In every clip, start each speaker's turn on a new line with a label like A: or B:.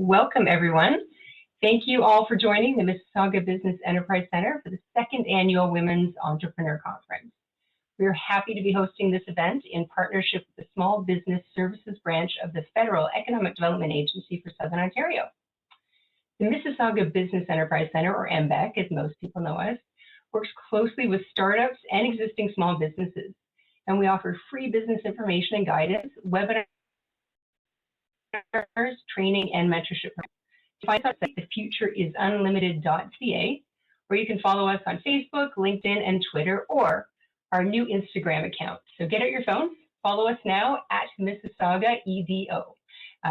A: Welcome, everyone. Thank you all for joining the Mississauga Business Enterprise Centre for the second annual Women's Entrepreneur Conference. We are happy to be hosting this event in partnership with the Small Business Services branch of the Federal Economic Development Agency for Southern Ontario. The Mississauga Business Enterprise Centre, or MBEC, as most people know us, works closely with startups and existing small businesses, and we offer free business information and guidance, webinars, training, and mentorship. To find us at thefutureisunlimited.ca, where you can follow us on Facebook, LinkedIn, and Twitter, or our new Instagram account. So get out your phones, follow us now at Mississauga EDO.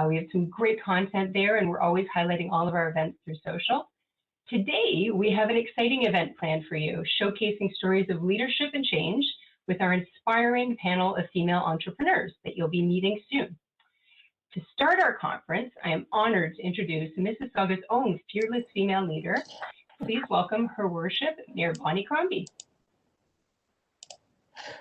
A: We have some great content there, and we're always highlighting all of our events through social. Today, we have an exciting event planned for you, showcasing stories of leadership and change with our inspiring panel of female entrepreneurs that you'll be meeting soon. To start our conference, I am honored to introduce Mississauga's own fearless female leader. Please welcome Her Worship, Mayor Bonnie Crombie.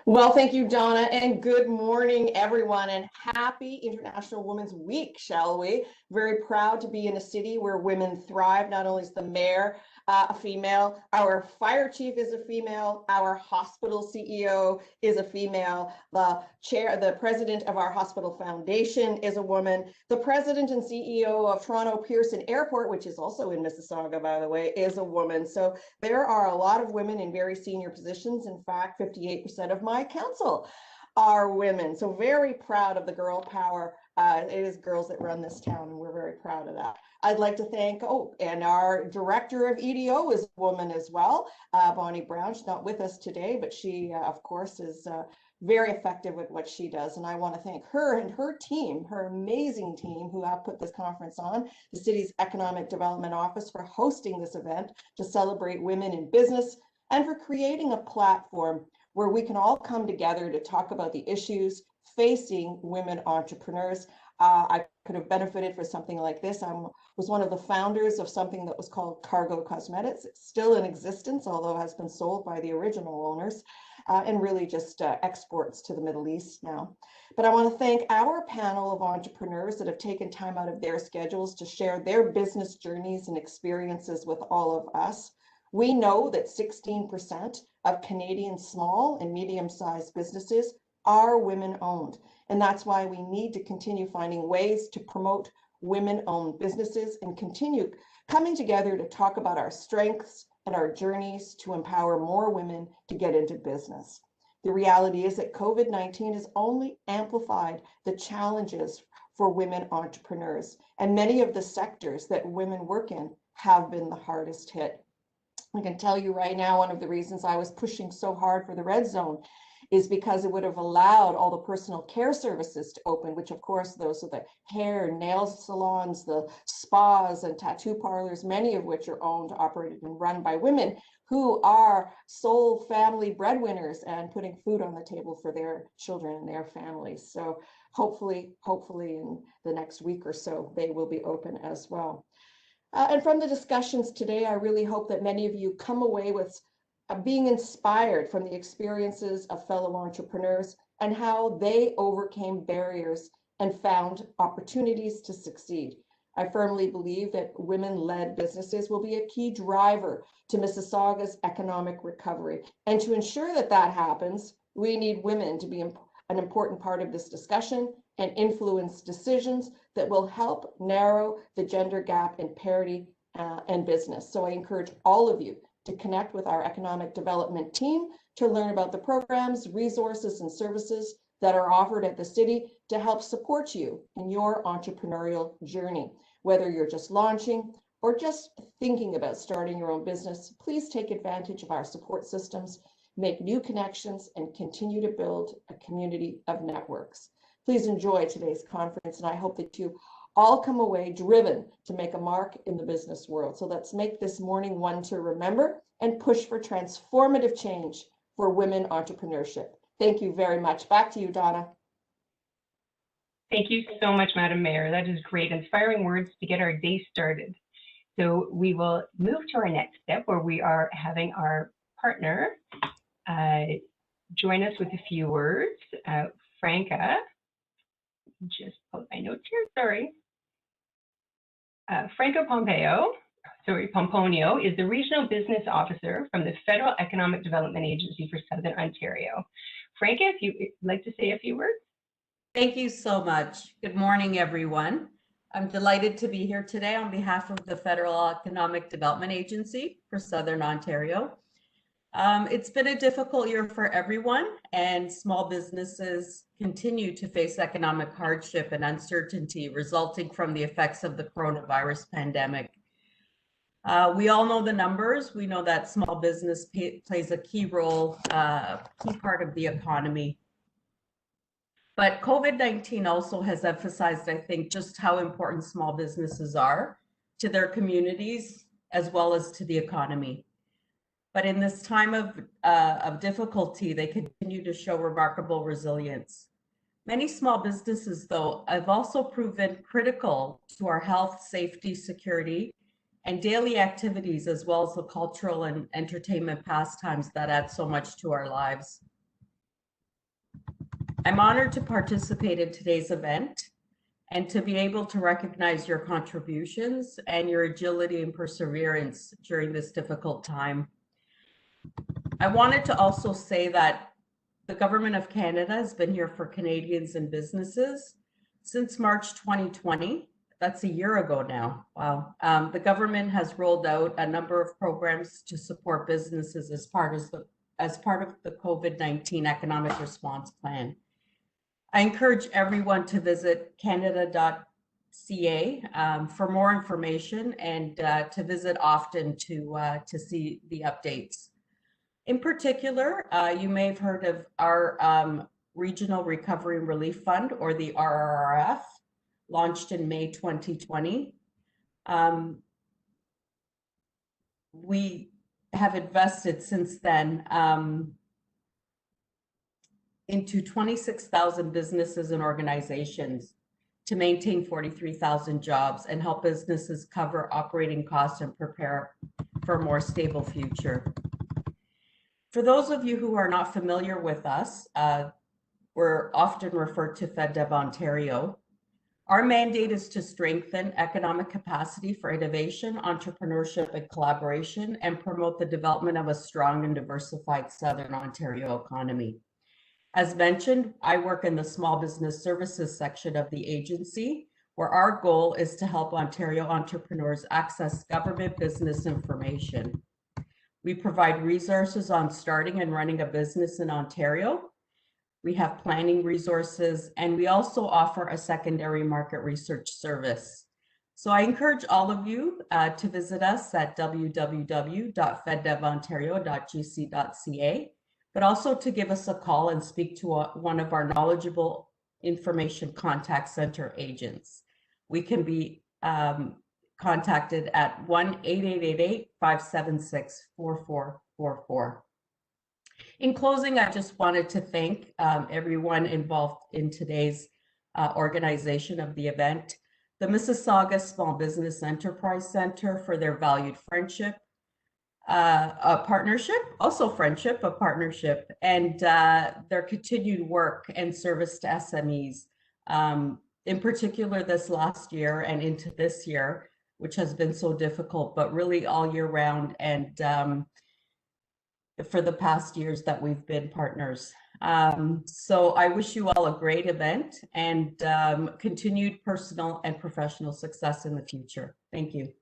B: Well, thank you, Donna, and good morning, everyone, and happy International Women's Week, shall we? Very proud to be in a city where women thrive. Not only is the mayor a female, our fire chief is a female, our hospital CEO is a female, the president of our hospital foundation is a woman, the president and CEO of Toronto Pearson Airport, which is also in Mississauga, by the way, is a woman. So there are a lot of women in very senior positions. In fact, 58% of my council are women. So very proud of the girl power. It is girls that run this town, and we're very proud of that. I'd like to thank, and our director of EDO is a woman as well, Bonnie Brown. She's not with us today, but she, of course, is very effective at what she does. And I want to thank her and her team, her amazing team who have put this conference on, the city's Economic Development Office for hosting this event to celebrate women in business and for creating a platform where we can all come together to talk about the issues facing women entrepreneurs. I could have benefited for something like this. I was one of the founders of something that was called Cargo Cosmetics. It's still in existence, although has been sold by the original owners, and really just exports to the Middle East now. But I want to thank our panel of entrepreneurs that have taken time out of their schedules to share their business journeys and experiences with all of us. We know that 16% of Canadian small and medium-sized businesses are women-owned. And that's why we need to continue finding ways to promote women-owned businesses and continue coming together to talk about our strengths and our journeys to empower more women to get into business. The reality is that COVID-19 has only amplified the challenges for women entrepreneurs, and many of the sectors that women work in have been the hardest hit. I can tell you right now, one of the reasons I was pushing so hard for the red zone is because it would have allowed all the personal care services to open, which of course, those are the hair and nail salons, the spas and tattoo parlors, many of which are owned, operated, and run by women who are sole family breadwinners and putting food on the table for their children and their families. So hopefully in the next week or so, they will be open as well. And from the discussions today, I really hope that many of you come away with being inspired from the experiences of fellow entrepreneurs and how they overcame barriers and found opportunities to succeed. I firmly believe that women-led businesses will be a key driver to Mississauga's economic recovery. And to ensure that that happens, we need women to be an important part of this discussion and influence decisions that will help narrow the gender gap in parity and business. So I encourage all of you to connect with our economic development team to learn about the programs, resources, and services that are offered at the city to help support you in your entrepreneurial journey. Whether you're just launching or just thinking about starting your own business, please take advantage of our support systems, make new connections, and continue to build a community of networks. Please enjoy today's conference, and I hope that you all come away driven to make a mark in the business world. So let's make this morning one to remember and push for transformative change for women entrepreneurship. Thank you very much. Back to you, Donna.
A: Thank you so much, Madam Mayor. That is great, inspiring words to get our day started. So we will move to our next step where we are having our partner join us with a few words. Franca, just pull my notes here, sorry. Franca Pomponio is the Regional Business Officer from the Federal Economic Development Agency for Southern Ontario. Franca, if you'd like to say a few words.
C: Thank you so much. Good morning, everyone. I'm delighted to be here today on behalf of the Federal Economic Development Agency for Southern Ontario. It's been a difficult year for everyone, and small businesses continue to face economic hardship and uncertainty resulting from the effects of the coronavirus pandemic. We all know the numbers. We know that small business plays a key role, key part of the economy. But COVID-19 also has emphasized, I think, just how important small businesses are to their communities as well as to the economy. But in this time of difficulty, they continue to show remarkable resilience. Many small businesses, though, have also proven critical to our health, safety, security, and daily activities, as well as the cultural and entertainment pastimes that add so much to our lives. I'm honored to participate in today's event and to be able to recognize your contributions and your agility and perseverance during this difficult time. I wanted to also say that the Government of Canada has been here for Canadians and businesses since March 2020. That's a year ago now. Wow. The government has rolled out a number of programs to support businesses as part of the COVID-19 economic response plan. I encourage everyone to visit canada.ca for more information and to visit often to see the updates. In particular, you may have heard of our Regional Recovery and Relief Fund, or the RRRF, launched in May 2020. We have invested since then into 26,000 businesses and organizations to maintain 43,000 jobs and help businesses cover operating costs and prepare for a more stable future. For those of you who are not familiar with us, we're often referred to FedDev Ontario. Our mandate is to strengthen economic capacity for innovation, entrepreneurship, and collaboration, and promote the development of a strong and diversified Southern Ontario economy. As mentioned, I work in the small business services section of the agency, where our goal is to help Ontario entrepreneurs access government business information. We provide resources on starting and running a business in Ontario. We have planning resources, and we also offer a secondary market research service. So I encourage all of you to visit us at www.feddevontario.gc.ca, but also to give us a call and speak to one of our knowledgeable information contact center agents. We can be contacted at 1-8888-576-4444. In closing, I just wanted to thank everyone involved in today's organization of the event, the Mississauga Small Business Enterprise Centre for their valued partnership, and their continued work and service to SMEs, in particular this last year and into this year, which has been so difficult, but really all year round, and for the past years that we've been partners. So I wish you all a great event and continued personal and professional success in the future. Thank you.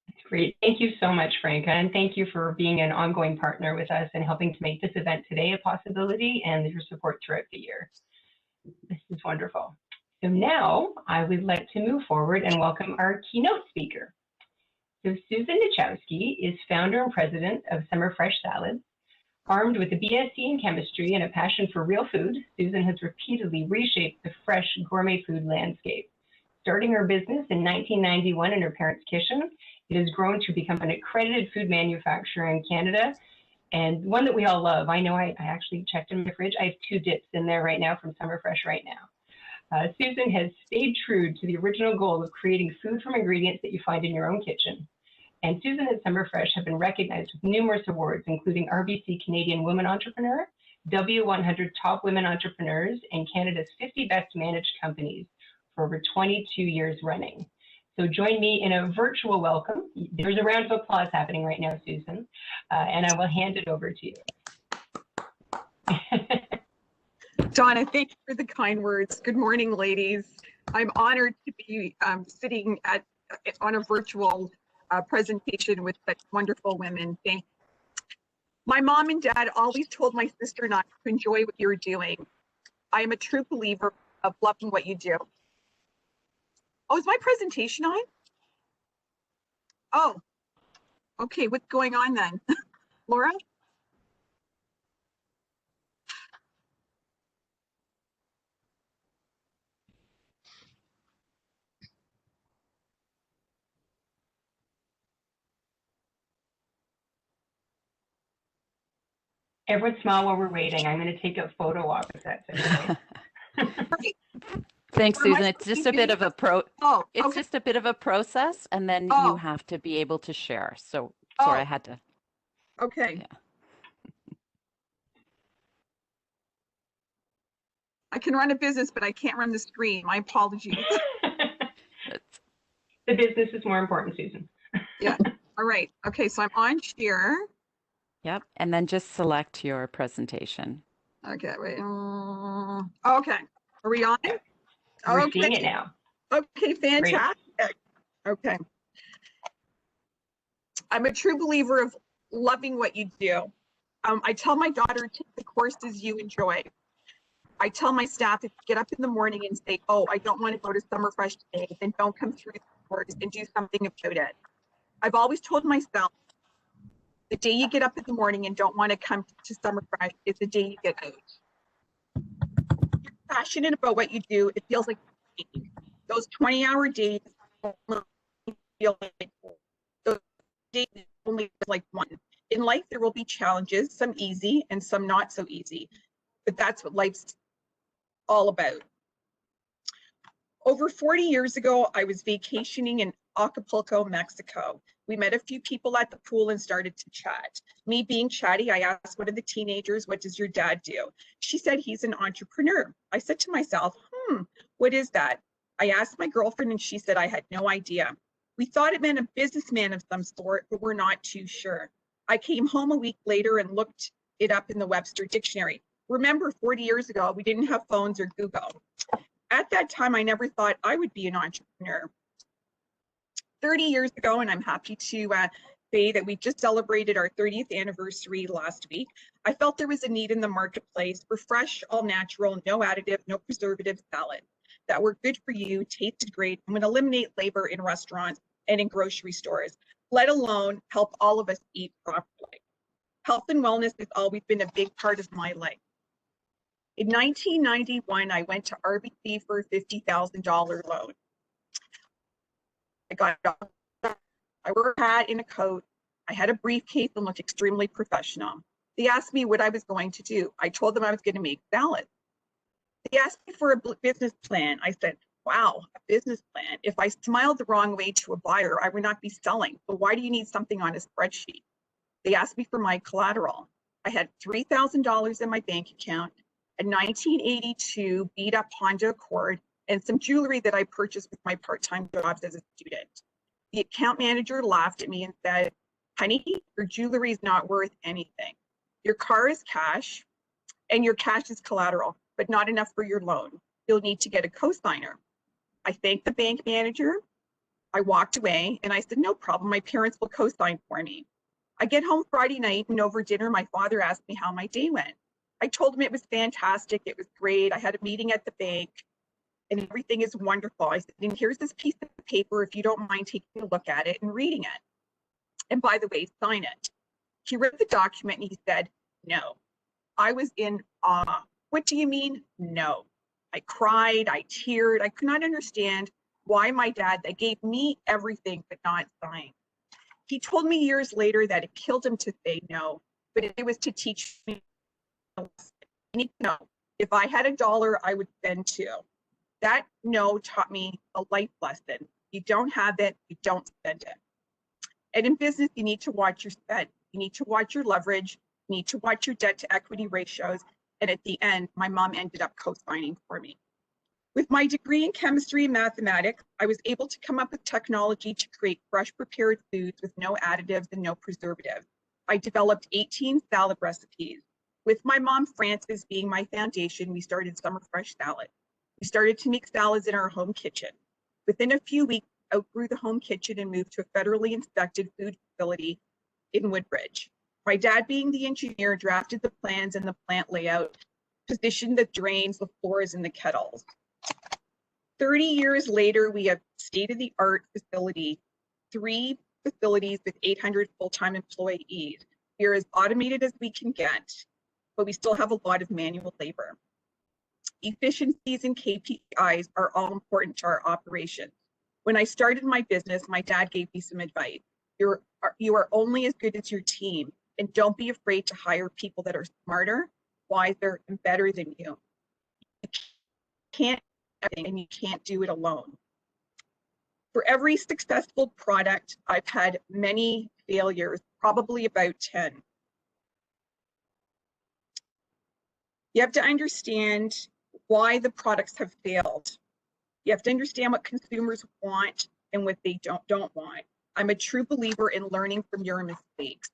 A: That's great. Thank you so much, Franca, and thank you for being an ongoing partner with us and helping to make this event today a possibility and your support throughout the year. This is wonderful. So now I would like to move forward and welcome our keynote speaker. So Susan Nachowski is founder and president of Summer Fresh Salads. Armed with a BSc in chemistry and a passion for real food, Susan has repeatedly reshaped the fresh gourmet food landscape. Starting her business in 1991 in her parents' kitchen, it has grown to become an accredited food manufacturer in Canada, and one that we all love. I know I actually checked in my fridge. I have 2 dips in there right now from Summer Fresh right now. Susan has stayed true to the original goal of creating food from ingredients that you find in your own kitchen. And Susan and Summer Fresh have been recognized with numerous awards, including RBC Canadian Women Entrepreneur, W100 Top Women Entrepreneurs, and Canada's 50 Best Managed Companies for over 22 years running. So join me in a virtual welcome. There's a round of applause happening right now, Susan, and I will hand it over to you.
D: Donna, thank you for the kind words. Good morning, ladies. I'm honored to be sitting on a virtual presentation with such wonderful women. Thank you. My mom and dad always told my sister and I to enjoy what you're doing. I am a true believer of loving what you do. Oh, is my presentation on? Oh, okay, what's going on then? Laura?
A: Everyone smile while we're waiting. I'm going to take a photo op if that's okay.
E: Thanks, Susan. It's just a bit of a
D: It's
E: just a bit of a process, and then you have to be able to share. So sorry, I had to.
D: Okay.
E: Yeah.
D: I can run a business, but I can't run the screen. My apologies.
A: The business is more important, Susan.
D: Yeah. All right. Okay. So I'm on share.
E: Yep. And then just select your presentation.
D: Okay. Wait. Okay. Are we on?
A: We're seeing it now.
D: Okay. Fantastic. Great. Okay. I'm a true believer of loving what you do. I tell my daughter, take the courses you enjoy. I tell my staff, if you get up in the morning and say, oh, I don't want to go to Summer Fresh today, then don't come through the course and do something about it. I've always told myself, the day you get up in the morning and don't want to come to Summer Fresh is the day you get out. You're passionate about what you do, it feels like those 20-hour days feel like those days only like one. In life, there will be challenges, some easy and some not so easy, but that's what life's all about. Over 40 years ago, I was vacationing in Acapulco, Mexico. We met a few people at the pool and started to chat. Me being chatty, I asked one of the teenagers, what does your dad do? She said he's an entrepreneur. I said to myself, what is that? I asked my girlfriend and she said I had no idea. We thought it meant a businessman of some sort, but we're not too sure. I came home a week later and looked it up in the Webster Dictionary. Remember, 40 years ago, we didn't have phones or Google. At that time, I never thought I would be an entrepreneur. 30 years ago, and I'm happy to say that we just celebrated our 30th anniversary last week, I felt there was a need in the marketplace for fresh, all natural, no additive, no preservative salads that were good for you, tasted great, and would eliminate labor in restaurants and in grocery stores, let alone help all of us eat properly. Health and wellness has always been a big part of my life. In 1991, I went to RBC for a $50,000 loan. I wore a hat and a coat. I had a briefcase and looked extremely professional. They asked me what I was going to do. I told them I was going to make salads. They asked me for a business plan. I said, wow, a business plan. If I smiled the wrong way to a buyer, I would not be selling. So why do you need something on a spreadsheet? They asked me for my collateral. I had $3,000 in my bank account, a 1982 beat up Honda Accord, and some jewelry that I purchased with my part-time jobs as a student. The account manager laughed at me and said, honey, your jewelry is not worth anything. Your car is cash and your cash is collateral, but not enough for your loan. You'll need to get a co-signer. I thanked the bank manager. I walked away and I said, no problem, my parents will co-sign for me. I get home Friday night and over dinner, my father asked me how my day went. I told him it was fantastic, it was great. I had a meeting at the bank and everything is wonderful. I said, and here's this piece of paper if you don't mind taking a look at it and reading it. And by the way, sign it. He read the document and he said, no. I was in awe. What do you mean? No. I cried, I teared. I could not understand why my dad that gave me everything but not sign. He told me years later that it killed him to say no, but it was to teach me. I need to know, if I had $1, I would spend $2. That no taught me a life lesson. You don't have it, you don't spend it. And in business, you need to watch your spend. You need to watch your leverage. You need to watch your debt to equity ratios. And at the end, my mom ended up co-signing for me. With my degree in chemistry and mathematics, I was able to come up with technology to create fresh prepared foods with no additives and no preservatives. I developed 18 salad recipes. With my mom, Frances, being my foundation, we started Summer Fresh Salad. We started to make salads in our home kitchen. Within a few weeks, I outgrew the home kitchen and moved to a federally inspected food facility in Woodbridge. My dad, being the engineer, drafted the plans and the plant layout, positioned the drains, the floors, and the kettles. 30 years later, we have state-of-the-art facility, 3 facilities with 800 full-time employees. We are as automated as we can get, but we still have a lot of manual labor. Efficiencies and KPIs are all important to our operations. When I started my business, my dad gave me some advice. You are only as good as your team, and don't be afraid to hire people that are smarter, wiser, and better than you. You can't do everything, and you can't do it alone. For every successful product, I've had many failures, probably about 10. You have to understand why the products have failed. You have to understand what consumers want and what they don't want. I'm a true believer in learning from your mistakes.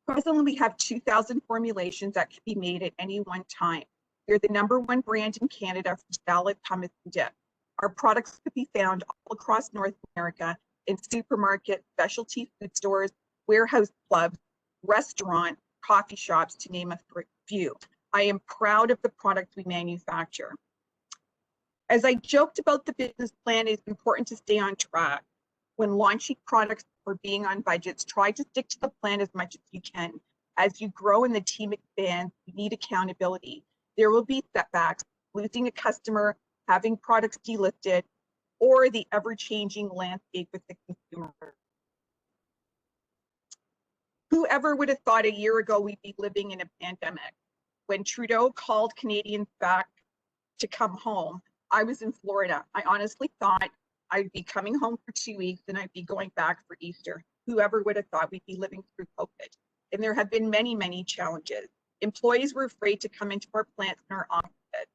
D: Presently, we have 2,000 formulations that can be made at any one time. We're the #1 brand in Canada for salad, hummus, and dip. Our products could be found all across North America in supermarkets, specialty food stores, warehouse clubs, restaurants, coffee shops, to name a few. I am proud of the products we manufacture. As I joked about the business plan, it's important to stay on track. When launching products or being on budgets, try to stick to the plan as much as you can. As you grow and the team expands, you need accountability. There will be setbacks, losing a customer, having products delisted, or the ever-changing landscape with the consumer. Whoever would have thought a year ago we'd be living in a pandemic? When Trudeau called Canadians back to come home, I was in Florida. I honestly thought I'd be coming home for 2 weeks and I'd be going back for Easter. Whoever would have thought we'd be living through COVID? And there have been many, many challenges. Employees were afraid to come into our plants and our offices.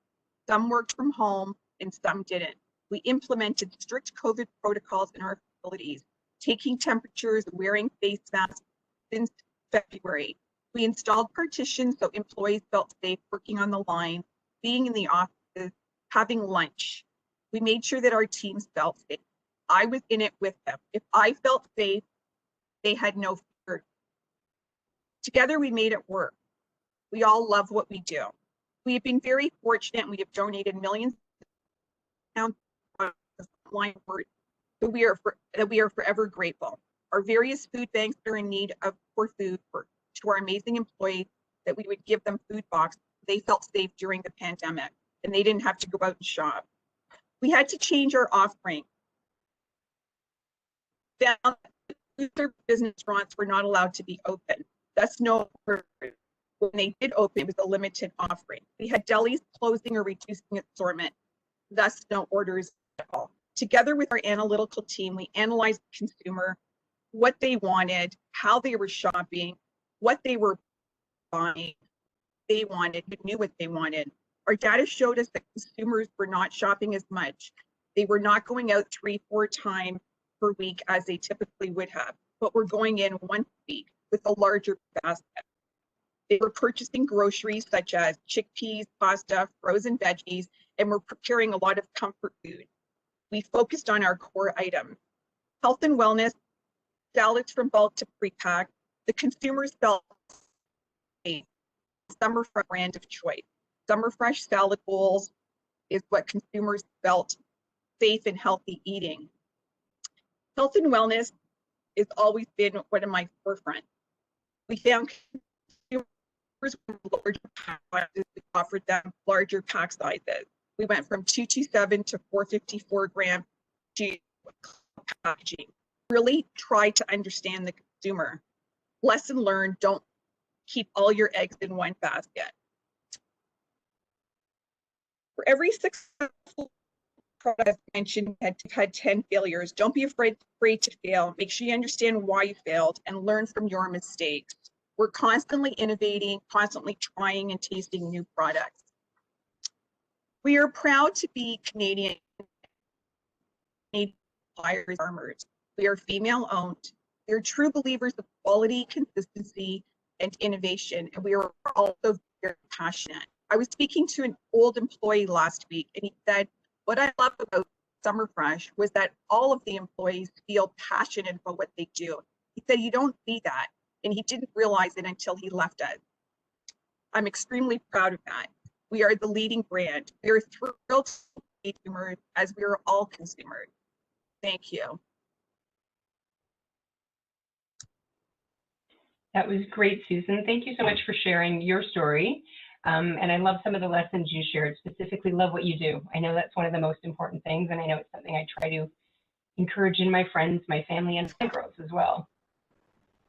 D: Some worked from home and some didn't. We implemented strict COVID protocols in our facilities, taking temperatures, wearing face masks since February. We installed partitions so employees felt safe working on the line, being in the offices, having lunch. We made sure that our teams felt safe. I was in it with them. If I felt safe, they had no fear. Together, we made it work. We all love what we do. We have been very fortunate. We have donated millions of pounds of line work that we are forever grateful. Our various food banks are in need of food to our amazing employees, that we would give them food boxes. They felt safe during the pandemic and they didn't have to go out and shop. We had to change our offering. Found food service restaurants were not allowed to be open. Thus, no orders. When they did open, it was a limited offering. We had delis closing or reducing assortment. Thus, no orders at all. Together with our analytical team, we analyzed the consumer, what they wanted, how they were shopping, what they were buying. They wanted, we knew what they wanted. Our data showed us that consumers were not shopping as much. They were not going out 3-4 times per week as they typically would have, but were going in once a week with a larger basket. They were purchasing groceries such as chickpeas, pasta, frozen veggies, and were preparing a lot of comfort food. We focused on our core items. Health and wellness, salads from bulk to pre-pack. The consumers felt safe. Summer Fresh brand of choice. Summer Fresh salad bowls is what consumers felt safe and healthy eating. Health and wellness has always been one of my forefronts. We found consumers with larger pack sizes. We offered them larger pack sizes. We went from 227 to 454 grams to packaging. Really try to understand the consumer. Lesson learned, don't keep all your eggs in one basket. For every successful product I mentioned, had 10 failures. Don't be afraid to fail. Make sure you understand why you failed and learn from your mistakes. We're constantly innovating, constantly trying and tasting new products. We are proud to be Canadian farmers. We are female owned. We are true believers of quality, consistency, and innovation, and we are also very passionate. I was speaking to an old employee last week, and he said, what I love about Summer Fresh was that all of the employees feel passionate about what they do. He said, you don't see that, and he didn't realize it until he left us. I'm extremely proud of that. We are the leading brand. We are thrilled to be consumers as we are all consumers. Thank you.
A: That was great, Susan. Thank you so much for sharing your story. And I love some of the lessons you shared, specifically love what you do. I know that's one of the most important things, and I know it's something I try to encourage in my friends, my family, and my girls as well.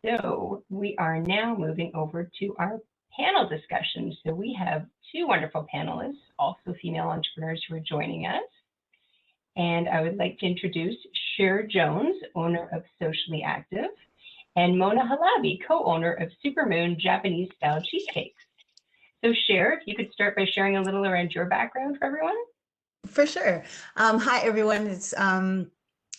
A: So we are now moving over to our panel discussion. So we have two wonderful panelists, also female entrepreneurs who are joining us. And I would like to introduce Cher Jones, owner of Socially Active, and Mona Halabi, co-owner of Supermoon Japanese style cheesecakes. So Cher, if you could start by sharing a little around your background for everyone.
F: For sure. Hi, everyone. It's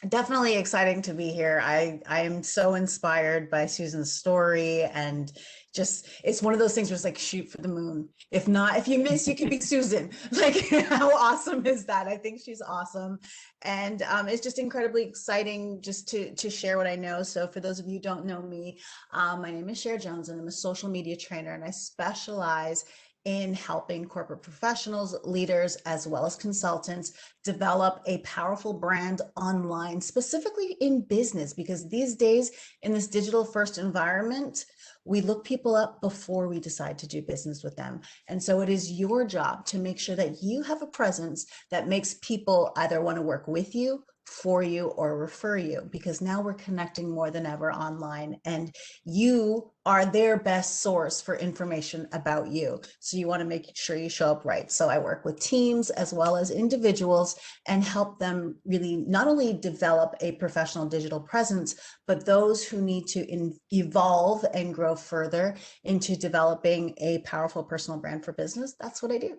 F: definitely exciting to be here. I am so inspired by Susan's story, and just, it's one of those things where it's like, shoot for the moon. If not, if you miss, you could be Susan. Like, how awesome is that? I think she's awesome. And it's just incredibly exciting just to share what I know. So for those of you who don't know me, my name is Cher Jones, and I'm a social media trainer, and I specialize in helping corporate professionals, leaders, as well as consultants develop a powerful brand online, specifically in business, because these days in this digital first environment, we look people up before we decide to do business with them. And so it is your job to make sure that you have a presence that makes people either want to work with you, for you, or refer you, because now we're connecting more than ever online, and you are their best source for information about you. So you want to make sure you show up right. So I work with teams as well as individuals and help them really not only develop a professional digital presence, but those who need to evolve and grow further into developing a powerful personal brand for business. That's what I do.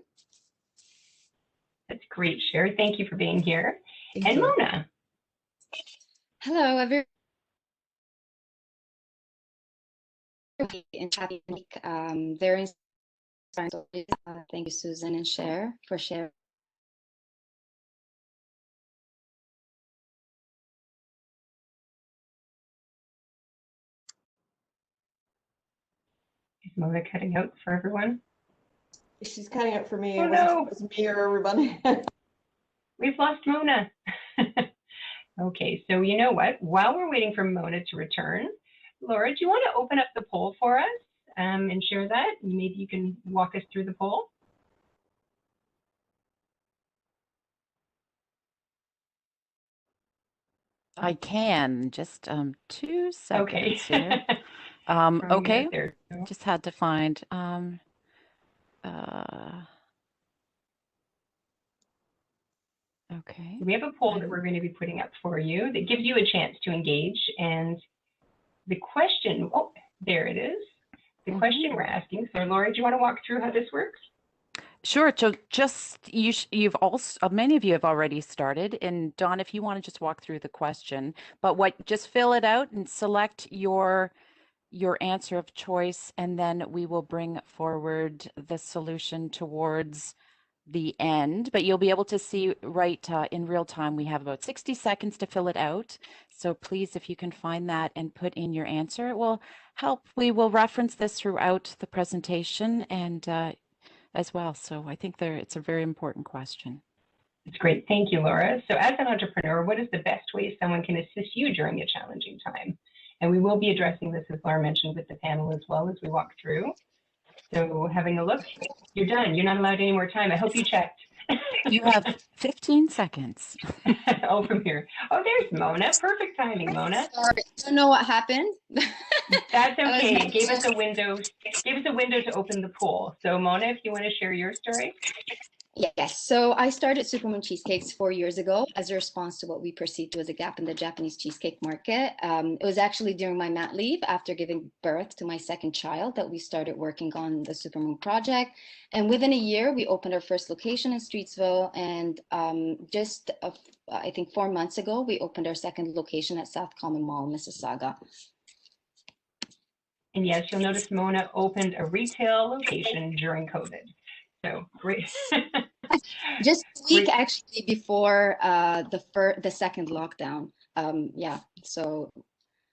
A: That's great, Cher. Thank you for being here.
F: Thank you.
A: Mona.
G: Hello, everyone. And happy week. Very inspiring. Thank you, Susan and Cher, for sharing.
A: Is Mona cutting out for everyone?
B: She's cutting it for me.
A: Oh,
B: It
A: no.
B: was me or everybody.
A: We've lost Mona. Okay, so you know what? While we're waiting for Mona to return, Laura, do you want to open up the poll for us and share that? Maybe you can walk us through the poll.
E: I can, just 2 seconds
A: Okay.
E: here.
A: Probably
E: Okay,
A: out there.
E: just had to find, okay.
A: We have a poll that we're going to be putting up for you that gives you a chance to engage. And the question, oh, there it is. The question we're asking. So Laura, do you want to walk through how this works?
E: Sure. So just you've also many of you have already started, and Dawn, if you want to just walk through the question, but just fill it out and select your answer of choice, and then we will bring forward the solution towards the end. But you'll be able to see right in real time. We have about 60 seconds to fill it out. So please, if you can find that and put in your answer, it will help. We will reference this throughout the presentation and as well. So I think it's a very important question.
A: It's great. Thank you, Laura. So as an entrepreneur, what is the best way someone can assist you during a challenging time? And we will be addressing this, as Laura mentioned, with the panel as well as we walk through. So having a look, you're done. You're not allowed any more time. I hope you checked.
E: You have 15 seconds.
A: Oh, from here. Oh, there's Mona. Perfect timing, Mona.
G: Sorry, I don't know what happened.
A: That's okay. It gave us a window to open the poll. So Mona, if you want to share your story.
G: Yes, so I started Supermoon Cheesecakes 4 years ago as a response to what we perceived was a gap in the Japanese cheesecake market. It was actually during my mat leave after giving birth to my second child that we started working on the Supermoon project. And within a year, we opened our first location in Streetsville. And I think 4 months ago, we opened our second location at South Common Mall, Mississauga.
A: And yes, you'll notice Mona opened a retail location during COVID. So great.
G: Just a week
A: Great.
G: actually before the second lockdown. Yeah, so.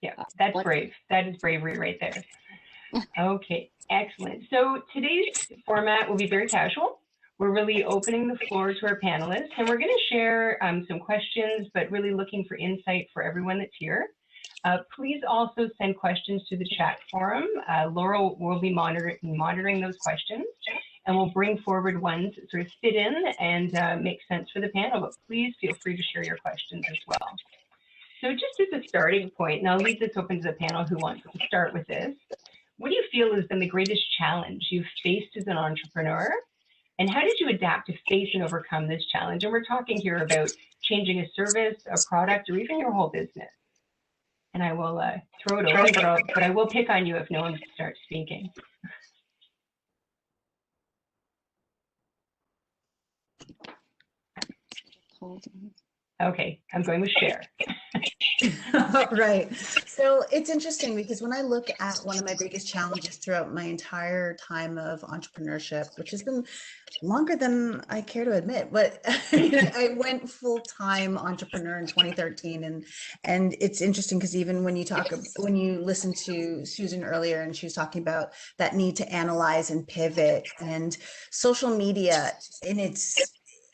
A: Yeah, that's brave. That is bravery right there. Okay, excellent. So today's format will be very casual. We're really opening the floor to our panelists, and we're going to share some questions, but really looking for insight for everyone that's here. Please also send questions to the chat forum. Laura will be monitoring those questions, and we'll bring forward ones that sort of fit in and make sense for the panel, but please feel free to share your questions as well. So just as a starting point, and I'll leave this open to the panel who wants to start with this, what do you feel has been the greatest challenge you've faced as an entrepreneur? And how did you adapt to face and overcome this challenge? And we're talking here about changing a service, a product, or even your whole business. And I will throw it open, but I will pick on you if no one starts speaking. Okay, I'm going with share.
F: Right. So it's interesting because when I look at one of my biggest challenges throughout my entire time of entrepreneurship, which has been longer than I care to admit, but I went full-time entrepreneur in 2013. And it's interesting because even when you listen to Susan earlier, and she was talking about that need to analyze and pivot, and social media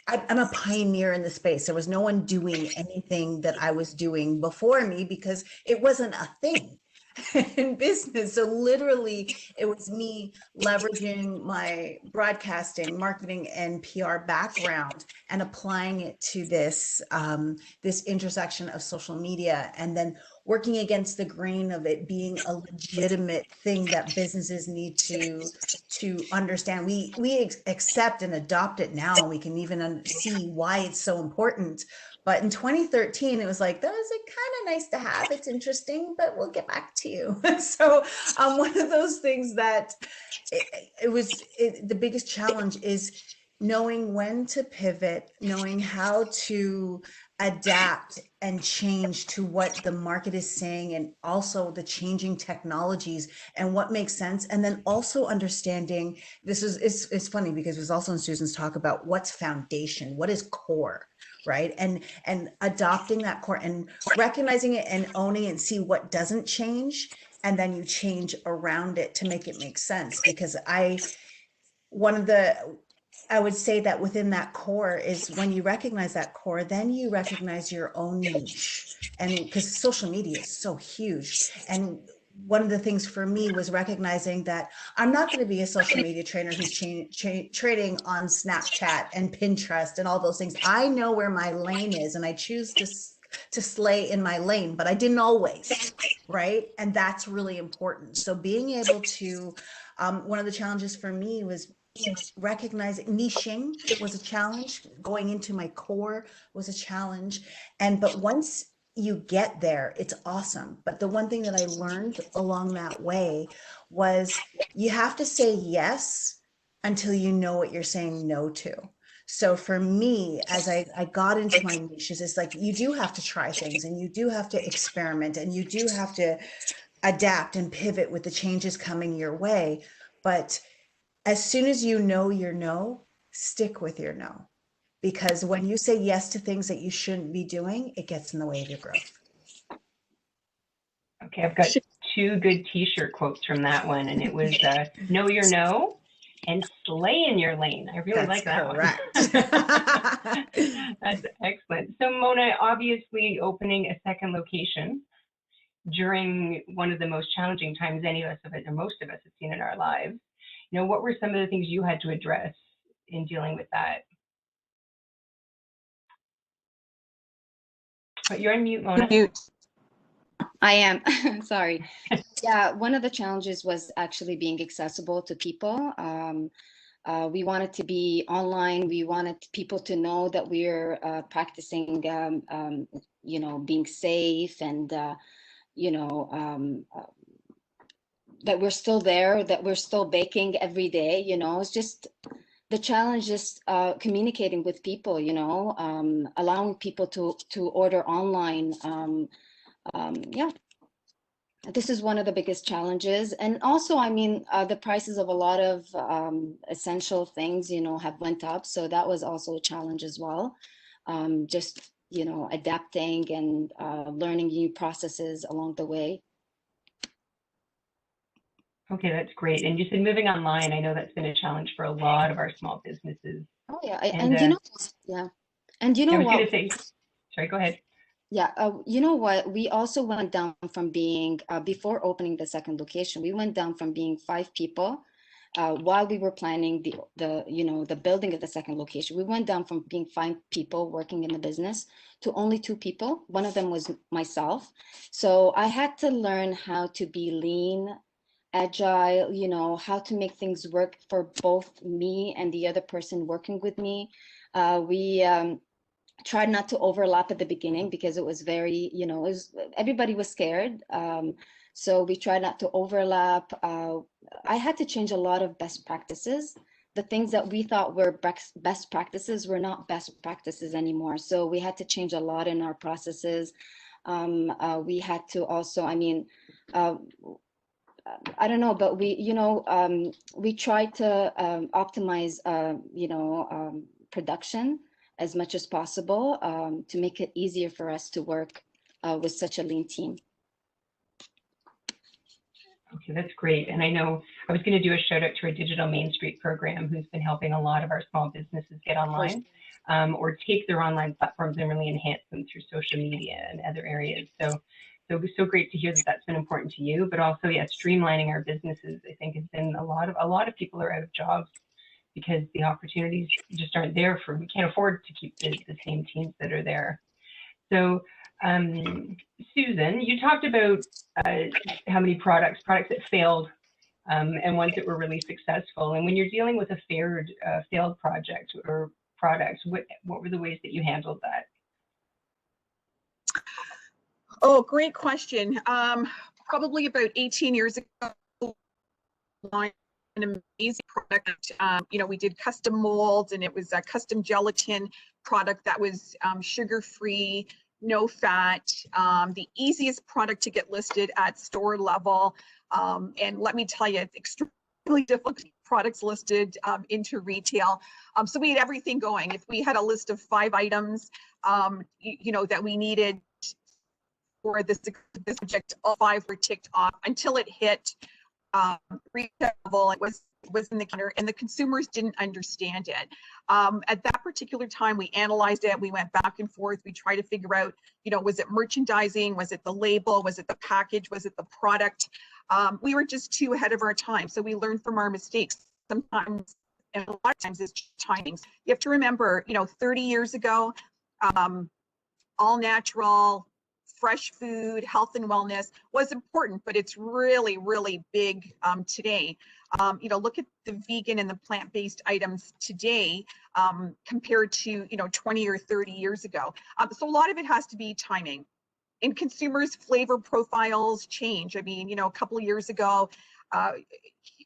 F: I'm a pioneer in the space. There was no one doing anything that I was doing before me because it wasn't a thing in business. So literally it was me leveraging my broadcasting, marketing, and PR background and applying it to this intersection of social media, and then working against the grain of it being a legitimate thing that businesses need to understand. We accept and adopt it now, and we can even see why it's so important. But in 2013, it was like, that was kind of nice to have. It's interesting, but we'll get back to you. So one of those things that the biggest challenge is knowing when to pivot, knowing how to adapt and change to what the market is saying, and also the changing technologies and what makes sense. And then also understanding, it's funny because it was also in Susan's talk about what's foundation, what is core, right? And adopting that core and recognizing it and owning it and see what doesn't change. And then you change around it to make it make sense. Because I would say that within that core is when you recognize that core, then you recognize your own niche. And because social media is so huge. And one of the things for me was recognizing that I'm not going to be a social media trainer who's trading on Snapchat and Pinterest and all those things. I know where my lane is, and I choose to slay in my lane, but I didn't always, right? And that's really important. So being able to, one of the challenges for me was recognizing niching was a challenge. Going into my core was a challenge. But once you get there, it's awesome. But the one thing that I learned along that way was you have to say yes until you know what you're saying no to. So for me, as I got into my niches, it's like you do have to try things, and you do have to experiment, and you do have to adapt and pivot with the changes coming your way. But as soon as you know your no, stick with your no. Because when you say yes to things that you shouldn't be doing, it gets in the way of your growth.
A: Okay, I've got two good t-shirt quotes from that one, and it was know your no and slay in your lane. I really like that one. That's excellent. So Mona, obviously opening a second location during one of the most challenging times any of us have, or most of us have seen in our lives. What were some of the things you had to address in dealing with that? But you're on mute, Mona.
G: I am. Sorry. Yeah, one of the challenges was actually being accessible to people. We wanted to be online. We wanted people to know that we're practicing, you know, being safe and, you know, that we're still there, that we're still baking every day. You know, it's just the challenge is communicating with people, you know, allowing people to order online. Yeah, this is one of the biggest challenges. And also, I mean, the prices of a lot of essential things, you know, have went up. So that was also a challenge as well. Just, you know, adapting and learning new processes along the way.
A: Okay, that's great. And you said moving online. I know that's been a challenge for a lot of our small businesses.
G: Oh yeah,
A: And
G: you know, yeah, and you know
A: I was
G: what?
A: going to say, sorry, go ahead.
G: Yeah, you know what? We also went down from being before opening the second location. We went down from being 5 people while we were planning the you know, the building of the second location. We went down from being 5 people working in the business to only 2 people. One of them was myself. So I had to learn how to be lean, agile, you know, how to make things work for both me and the other person working with me. We tried not to overlap at the beginning because it was very, you know, everybody was scared. So we tried not to overlap. I had to change a lot of best practices. The things that we thought were best practices were not best practices anymore. So we had to change a lot in our processes. We had to also, I mean, I don't know, but we, you know, we tried to optimize, you know, production as much as possible to make it easier for us to work with such a lean team.
A: Okay, that's great. And I know I was going to do a shout out to our Digital Main Street program, who's been helping a lot of our small businesses get online or take their online platforms and really enhance them through social media and other areas. So it was so great to hear that that's been important to you, but also, yeah, streamlining our businesses, I think, has been a lot of people are out of jobs because the opportunities just aren't there we can't afford to keep the same teams that are there. So, Susan, you talked about how many products that failed and ones that were really successful. And when you're dealing with a failed project or product, what were the ways that you handled that?
D: Oh, great question. Probably about 18 years ago, an amazing product. You know, we did custom molds, and it was a custom gelatin product that was sugar-free, no fat, the easiest product to get listed at store level. And let me tell you, it's extremely difficult to get products listed into retail. So we had everything going. If we had a list of 5 items, you know, that we needed for this subject, all 5 were ticked off until it hit retail level. It was in the counter, and the consumers didn't understand it. At that particular time, we analyzed it. We went back and forth. We tried to figure out, you know, was it merchandising? Was it the label? Was it the package? Was it the product? We were just too ahead of our time. So we learned from our mistakes. Sometimes, and a lot of times, it's timings. You have to remember, you know, 30 years ago, all natural, fresh food, health and wellness was important, but it's really, really big today. You know, look at the vegan and the plant-based items today compared to, you know, 20 or 30 years ago. So a lot of it has to be timing. And consumers' flavor profiles change. I mean, you know, a couple of years ago,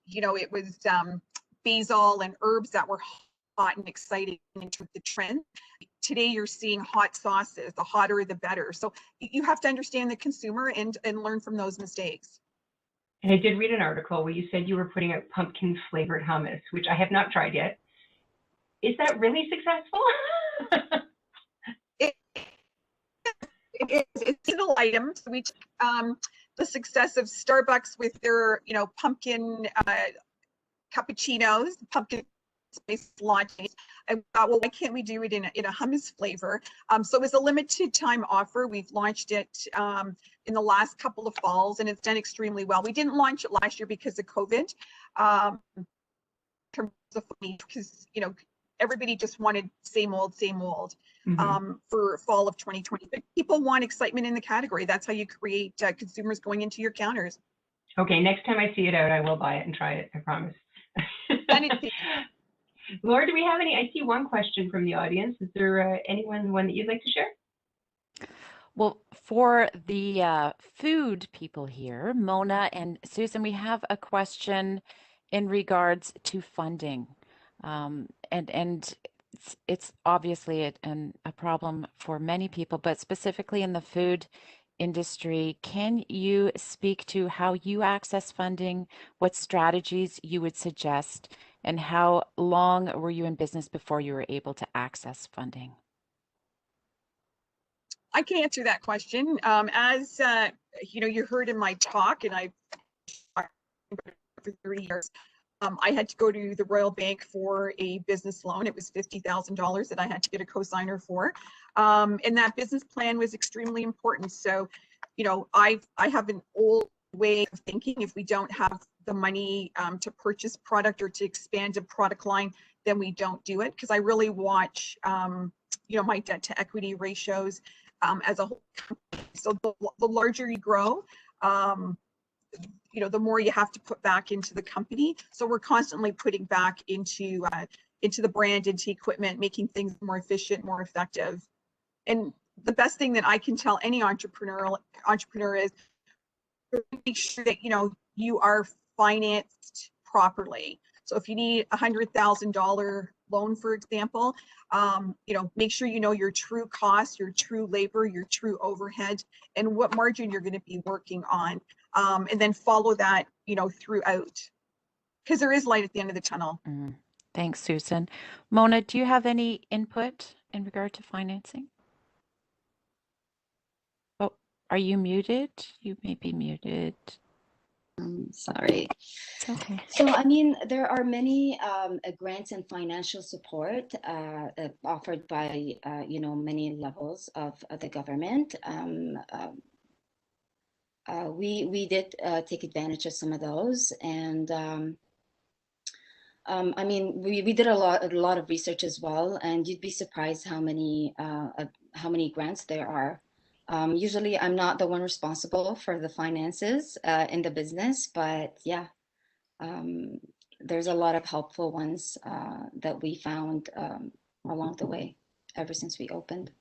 D: you know, it was basil and herbs that were hot and exciting into the trend. Today, you're seeing hot sauces, the hotter the better. So you have to understand the consumer and learn from those mistakes.
A: And I did read an article where you said you were putting out pumpkin flavored hummus, which I have not tried yet. Is that really successful?
D: It's an item. So we took the success of Starbucks with their, you know, pumpkin cappuccinos, pumpkin spice lattes. I thought, well, why can't we do it in a hummus flavor? So it was a limited time offer. We've launched it in the last couple of falls, and it's done extremely well. We didn't launch it last year because of COVID. Because, you know, everybody just wanted same old for fall of 2020. But people want excitement in the category. That's how you create consumers going into your counters.
A: Okay, next time I see it out, I will buy it and try it, I promise. Laura, do we have any? I see one question from the audience. Is there one that you'd like to share?
E: Well, for the food people here, Mona and Susan, we have a question in regards to funding. And it's obviously a problem for many people, but specifically in the food industry, can you speak to how you access funding, what strategies you would suggest, and how long were you in business before you were able to access funding?
D: I can answer that question. As you heard in my talk, and I've for 30 years, I had to go to the Royal Bank for a business loan. It was $50,000 that I had to get a co-signer for. And that business plan was extremely important. So, I have an old way of thinking. If we don't have the money to purchase product or to expand a product line, then we don't do it. Because I really watch, my debt to equity ratios as a whole company. So the larger you grow, the more you have to put back into the company. So we're constantly putting back into the brand, into equipment, making things more efficient, more effective. And the best thing that I can tell any entrepreneur is make sure that you are financed properly. So if you need $100,000 loan, for example, make sure you know your true cost, your true labor, your true overhead, and what margin you're going to be working on. And then follow that, throughout, because there is light at the end of the tunnel.
E: Thanks, Susan. Mona, do you have any input in regard to financing? Oh, are you muted? You may be muted.
G: Sorry.
E: It's okay.
G: So, there are many grants and financial support offered by, many levels of the government. We did take advantage of some of those, and we did a lot of research as well, and you'd be surprised how many grants there are. Usually I'm not the one responsible for the finances in the business, but yeah, there's a lot of helpful ones that we found along the way ever since we opened.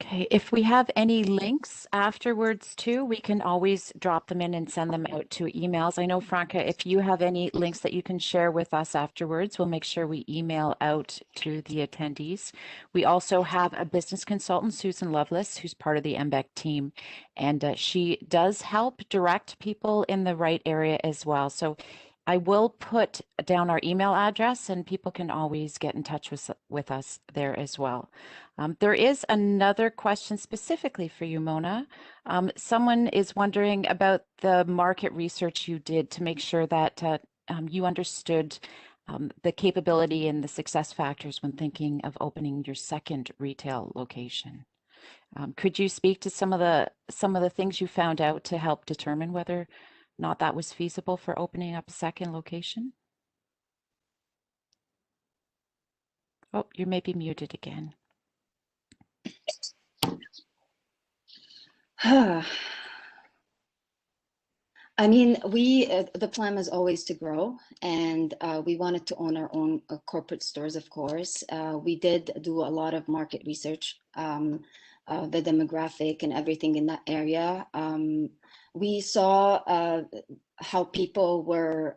E: Okay, if we have any links afterwards too, we can always drop them in and send them out to emails. I know, Franca, if you have any links that you can share with us afterwards, we'll make sure we email out to the attendees. We also have a business consultant, Susan Lovelace, who's part of the MBEC team, and she does help direct people in the right area as well. So I will put down our email address, and people can always get in touch with us there as well. There is another question specifically for you, Mona. Someone is wondering about the market research you did to make sure that you understood the capability and the success factors when thinking of opening your second retail location. Could you speak to some of the things you found out to help determine whether or not that was feasible for opening up a second location? Oh, you may be muted again.
G: The plan was always to grow, and we wanted to own our own corporate stores, of course. We did do a lot of market research, the demographic and everything in that area. We saw how people were,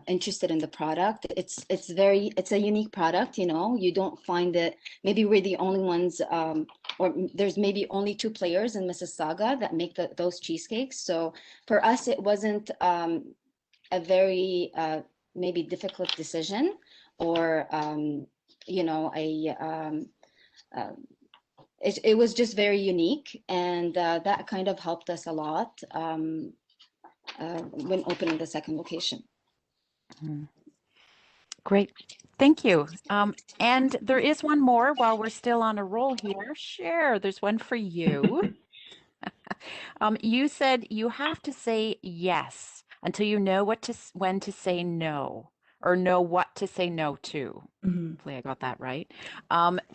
G: interested in the product. It's a unique product. You don't find it. Maybe we're the only ones, or there's maybe only 2 players in Mississauga that make those cheesecakes. So for us, it wasn't a very maybe difficult decision, or it was just very unique, and that kind of helped us a lot when opening the second location.
E: Great, thank you. And there is one more while we're still on a roll here. Cher, there's one for you. You said you have to say yes until you know when to say no, or know what to say no to. Hopefully I got that right.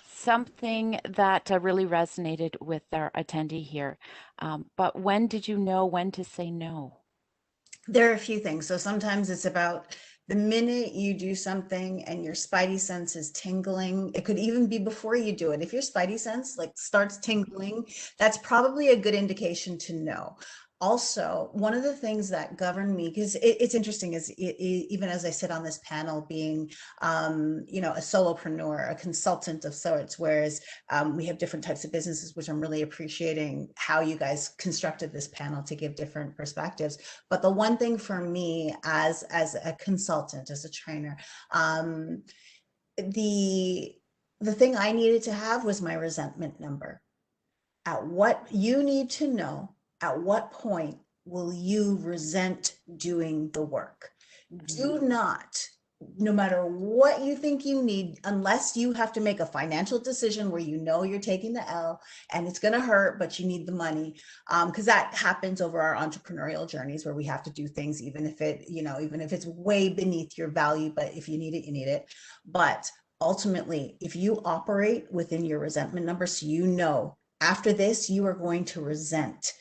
E: Something that really resonated with our attendee here. But when did you know when to say no?
F: There are a few things. So sometimes it's about The minute you do something and your spidey sense is tingling, it could even be before you do it. If your spidey sense like starts tingling, that's probably a good indication to know. Also, one of the things that govern me, because it's interesting, is even as I sit on this panel, being, you know, a solopreneur, a consultant of sorts, whereas we have different types of businesses, which I'm really appreciating how you guys constructed this panel to give different perspectives. But the one thing for me as a consultant, as a trainer, the thing I needed to have was my resentment number. At what you need to know, at what point will you resent doing the work? Do not, no matter what you think you need, unless you have to make a financial decision where you know you're taking the L and it's going to hurt, but you need the money. Because that happens over our entrepreneurial journeys where we have to do things, even if it, you know, even if it's way beneath your value, but if you need it, you need it. But ultimately, if you operate within your resentment number, so you know, after this, you are going to resent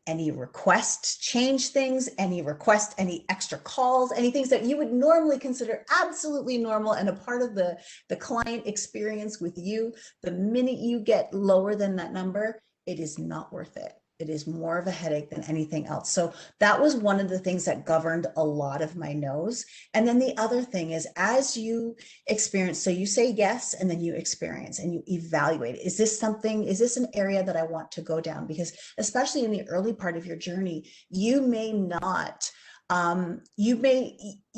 F: any request to change things, any request, any extra calls, any things that you would normally consider absolutely normal and a part of the client experience with you. The minute you get lower than that number, it is not worth it. It is more of a headache than anything else. So that was one of the things that governed a lot of my no's. And then the other thing is, as you experience, so you say yes, and then you experience and you evaluate, is this something, is this an area that I want to go down? Because especially in the early part of your journey, you may not, you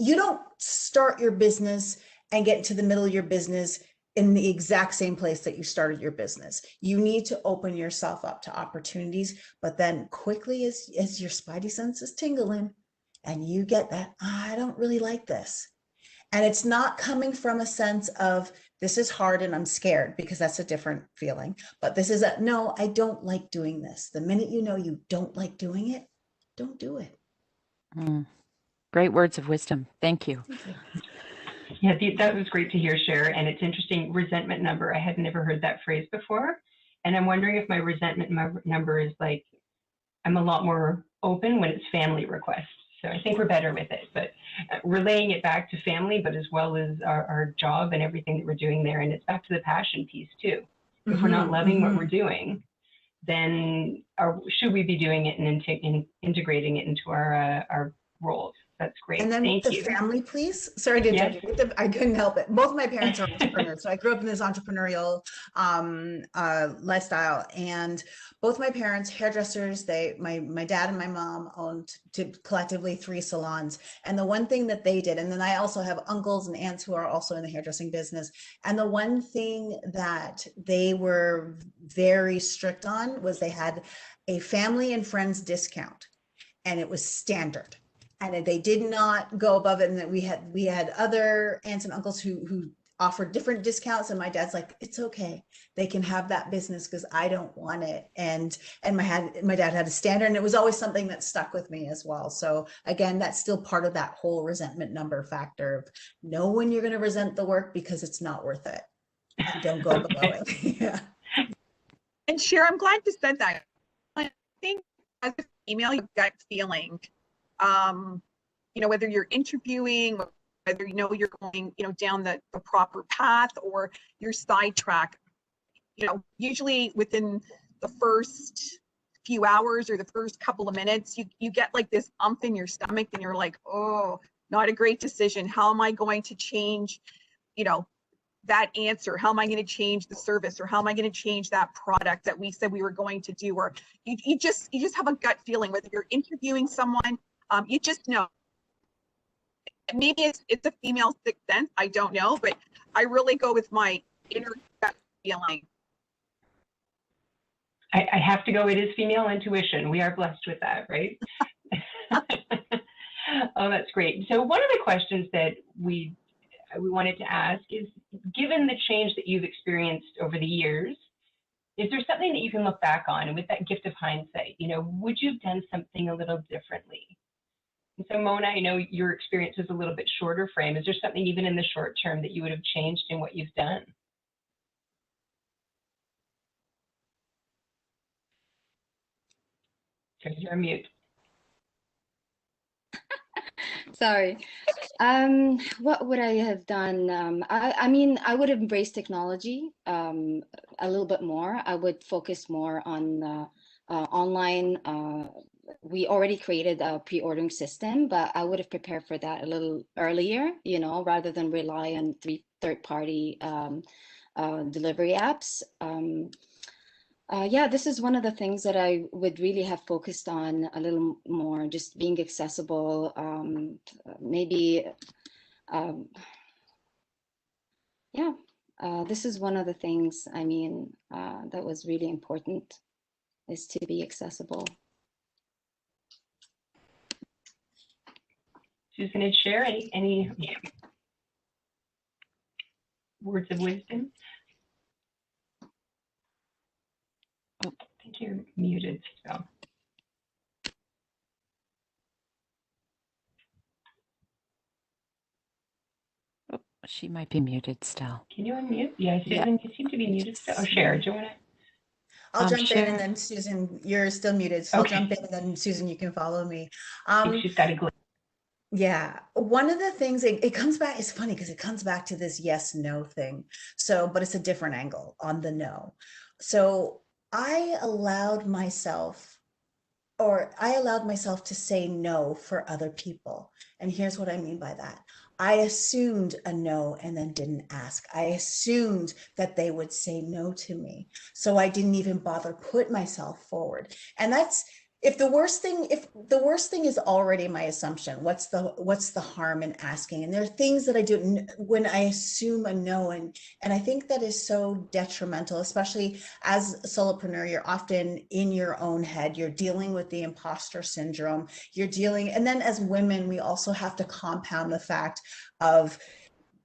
F: don't start your business and get to the middle of your business in the exact same place that you started your business. You need to open yourself up to opportunities, but then quickly as your spidey sense is tingling and you get that, I don't really like this. And it's not coming from a sense of this is hard and I'm scared, because that's a different feeling. But this is a, no, I don't like doing this. The minute you know you don't like doing it, don't do it.
E: Great words of wisdom. Thank you.
F: Thank you.
A: Yeah, that was great to hear, Cher. And it's interesting, resentment number. I had never heard that phrase before. And I'm wondering if my resentment number is like, I'm a lot more open when it's family requests. So I think we're better with it, but relaying it back to family, but as well as our job and everything that we're doing there. And it's back to the passion piece too. If we're not loving what we're doing, then should we be doing it and integrating it into our roles? That's great.
F: And then
A: Thank
F: the
A: you.
F: family, please. Sorry to interrupt you. I couldn't help it. Both my parents are entrepreneurs. So I grew up in this entrepreneurial lifestyle, and both my parents, hairdressers. My dad and my mom owned collectively 3 salons. And the one thing that they did, and then I also have uncles and aunts who are also in the hairdressing business. And the one thing that they were very strict on was they had a family and friends discount, and it was standard. And they did not go above it. And that we had other aunts and uncles who offered different discounts. And my dad's like, it's okay. They can have that business because I don't want it. And my dad had a standard, and it was always something that stuck with me as well. So again, that's still part of that whole resentment number factor of know when you're going to resent the work because it's not worth it. And don't go below it. Yeah.
D: And Cher, I'm glad you said that. I think as a female, you gut feeling. You know, whether you're interviewing, whether you know you're going, you know, down the proper path or you're sidetracked, you know, usually within the first few hours or the first couple of minutes, you get like this ump in your stomach and you're like, oh, not a great decision. How am I going to change, you know, that answer? How am I going to change the service, or how am I going to change that product that we said we were going to do? Or you just have a gut feeling, whether you're interviewing someone, you just know. Maybe it's a female sixth sense, I don't know, but I really go with my inner gut feeling.
A: I have to go, it is female intuition. We are blessed with that, right? Oh, that's great. So one of the questions that we wanted to ask is, given the change that you've experienced over the years, is there something that you can look back on, and with that gift of hindsight, you know, would you have done something a little differently? And so Mona, I know your experience is a little bit shorter frame. Is there something even in the short term that you would have changed in what you've done? You're on mute.
G: Sorry. What would I have done? I mean, I would have embraced technology a little bit more. I would focus more on online. We already created a pre-ordering system, but I would have prepared for that a little earlier, you know, rather than rely on third-party delivery apps. Yeah, this is one of the things that I would really have focused on a little more, just being accessible, maybe, yeah, this is one of the things, I mean, that was really important, is to be accessible.
A: Susan, and share any words of wisdom? Oh, I think you're muted still.
E: Oh, she might be muted still.
A: Can you unmute? Yeah, Susan, you seem to be muted still. Oh, Cher, do you want to?
F: I'll jump in,
E: Cher.
F: and then Susan, you're still muted. So
A: Okay.
F: I'll jump in, and then Susan, you can follow me.
A: I think she's got a glitch.
F: Yeah, one of the things it comes back, it's funny because it comes back to this yes, no thing. So, but it's a different angle on the no. So I allowed myself to say no for other people. And here's what I mean by that. I assumed a no and then didn't ask. I assumed that they would say no to me. So I didn't even bother put myself forward. And that's, if the worst thing is already my assumption, what's the harm in asking? And there are things that I do when I assume a no, and I think that is so detrimental, especially as a solopreneur. You're often in your own head, you're dealing with the imposter syndrome, and then as women, we also have to compound the fact of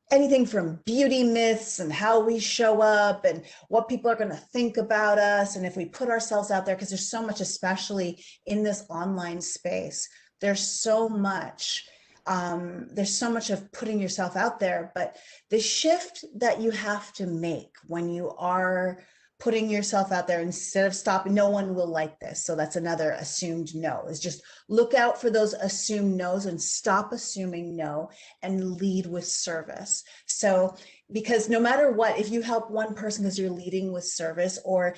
F: anything from beauty myths and how we show up and what people are going to think about us. And if we put ourselves out there, because there's so much, especially in this online space, there's so much of putting yourself out there. But the shift that you have to make when you are putting yourself out there, instead of stopping, no one will like this. So that's another assumed no, is just look out for those assumed no's and stop assuming no and lead with service. So, because no matter what, if you help one person because you're leading with service, or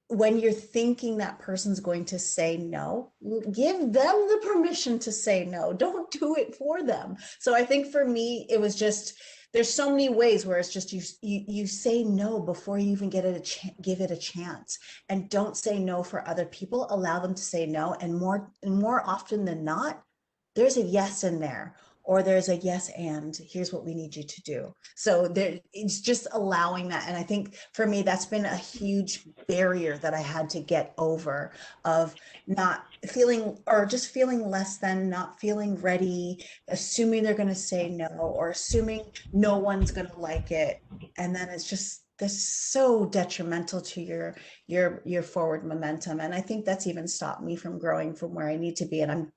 F: when you're thinking that person's going to say no, give them the permission to say no. Don't do it for them. So I think for me, it was just, there's so many ways where it's just you say no before you even give it a chance, and don't say no for other people. Allow them to say no, and more often than not, there's a yes in there, or there's a yes and here's what we need you to do. So it's just allowing that. And I think for me, that's been a huge barrier that I had to get over, of not feeling, or just feeling less than, not feeling ready, assuming they're going to say no, or assuming no one's going to like it. And then it's just, that's so detrimental to your forward momentum. And I think that's even stopped me from growing from where I need to be. And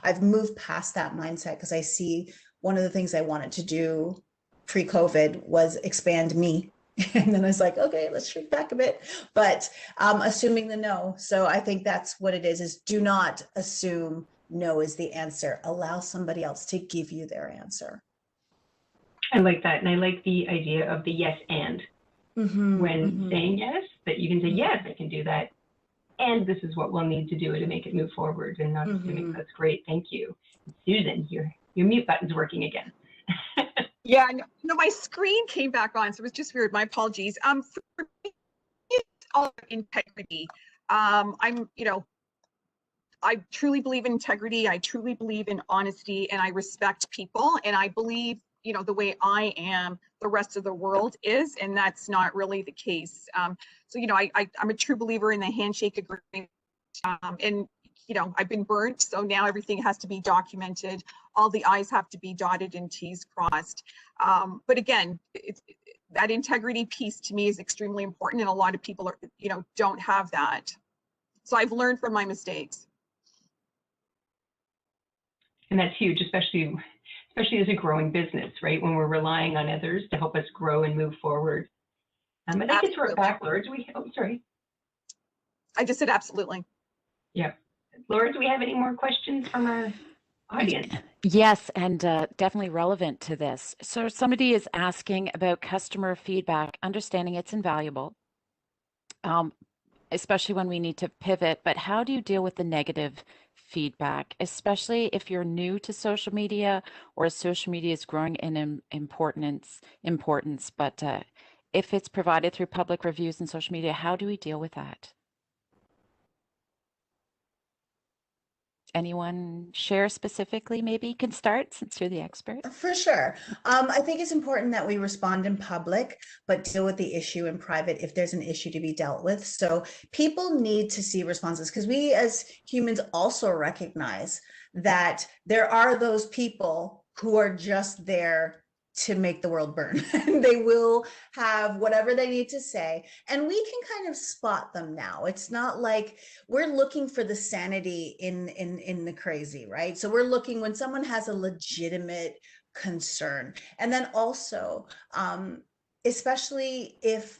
F: I've moved past that mindset, because I see one of the things I wanted to do pre-COVID was expand me. And then I was like, okay, let's shrink back a bit, but assuming the no. So I think that's what it is do not assume no is the answer. Allow somebody else to give you their answer.
A: I like that. And I like the idea of the yes and. When saying yes, that you can say, yes, I can do that. And this is what we'll need to do to make it move forward, and not assuming. That's great. Thank you. Susan, your mute button's working again.
D: Yeah, no, my screen came back on, so it was just weird. My apologies. For me, it's all about integrity. I truly believe in integrity. I truly believe in honesty, and I respect people. And I believe, the way I am, the rest of the world is, and that's not really the case. So, I'm a true believer in the handshake agreement. And, I've been burnt, so now everything has to be documented. All the I's have to be dotted and T's crossed. But again, that integrity piece to me is extremely important, and a lot of people don't have that. So I've learned from my mistakes.
A: And that's huge, especially as a growing business, right? When we're relying on others to help us grow and move forward. I think it's work backwards. Sorry.
D: I just said absolutely.
A: Yeah. Laura, do we have any more questions from our audience.
E: Yes, and definitely relevant to this. So somebody is asking about customer feedback, understanding it's invaluable, especially when we need to pivot, but how do you deal with the negative feedback, especially if you're new to social media or social media is growing in importance, but if it's provided through public reviews and social media, how do we deal with that? Anyone share specifically? Maybe you can start since you're the expert.
F: For sure. I think it's important that we respond in public, but deal with the issue in private if there's an issue to be dealt with. So people need to see responses because we as humans also recognize that there are those people who are just there to make the world burn. They will have whatever they need to say, and we can kind of spot them now. It's not like we're looking for the sanity in the crazy, right? So we're looking when someone has a legitimate concern, and then also, especially if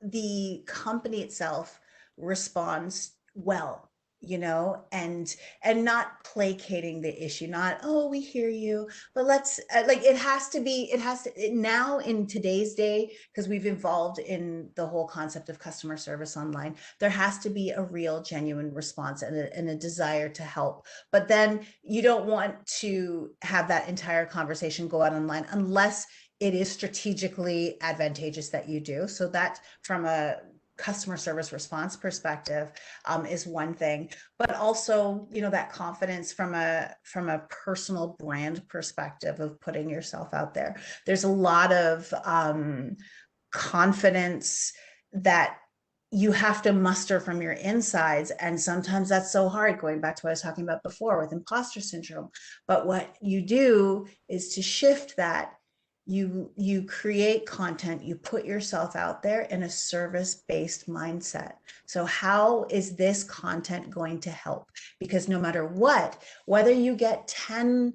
F: the company itself responds well, you know, and not placating the issue, not, oh, we hear you, but let's like it has to now in today's day, because we've evolved in the whole concept of customer service online, there has to be a real genuine response and a desire to help. But then you don't want to have that entire conversation go out online unless it is strategically advantageous that you do. So that from a customer service response perspective is one thing, but also, you know, that confidence from a personal brand perspective of putting yourself out there. There's a lot of confidence that you have to muster from your insides, and sometimes that's so hard, going back to what I was talking about before with imposter syndrome. But what you do is to shift that. You create content, you put yourself out there in a service-based mindset. So how is this content going to help? Because no matter what, whether you get 10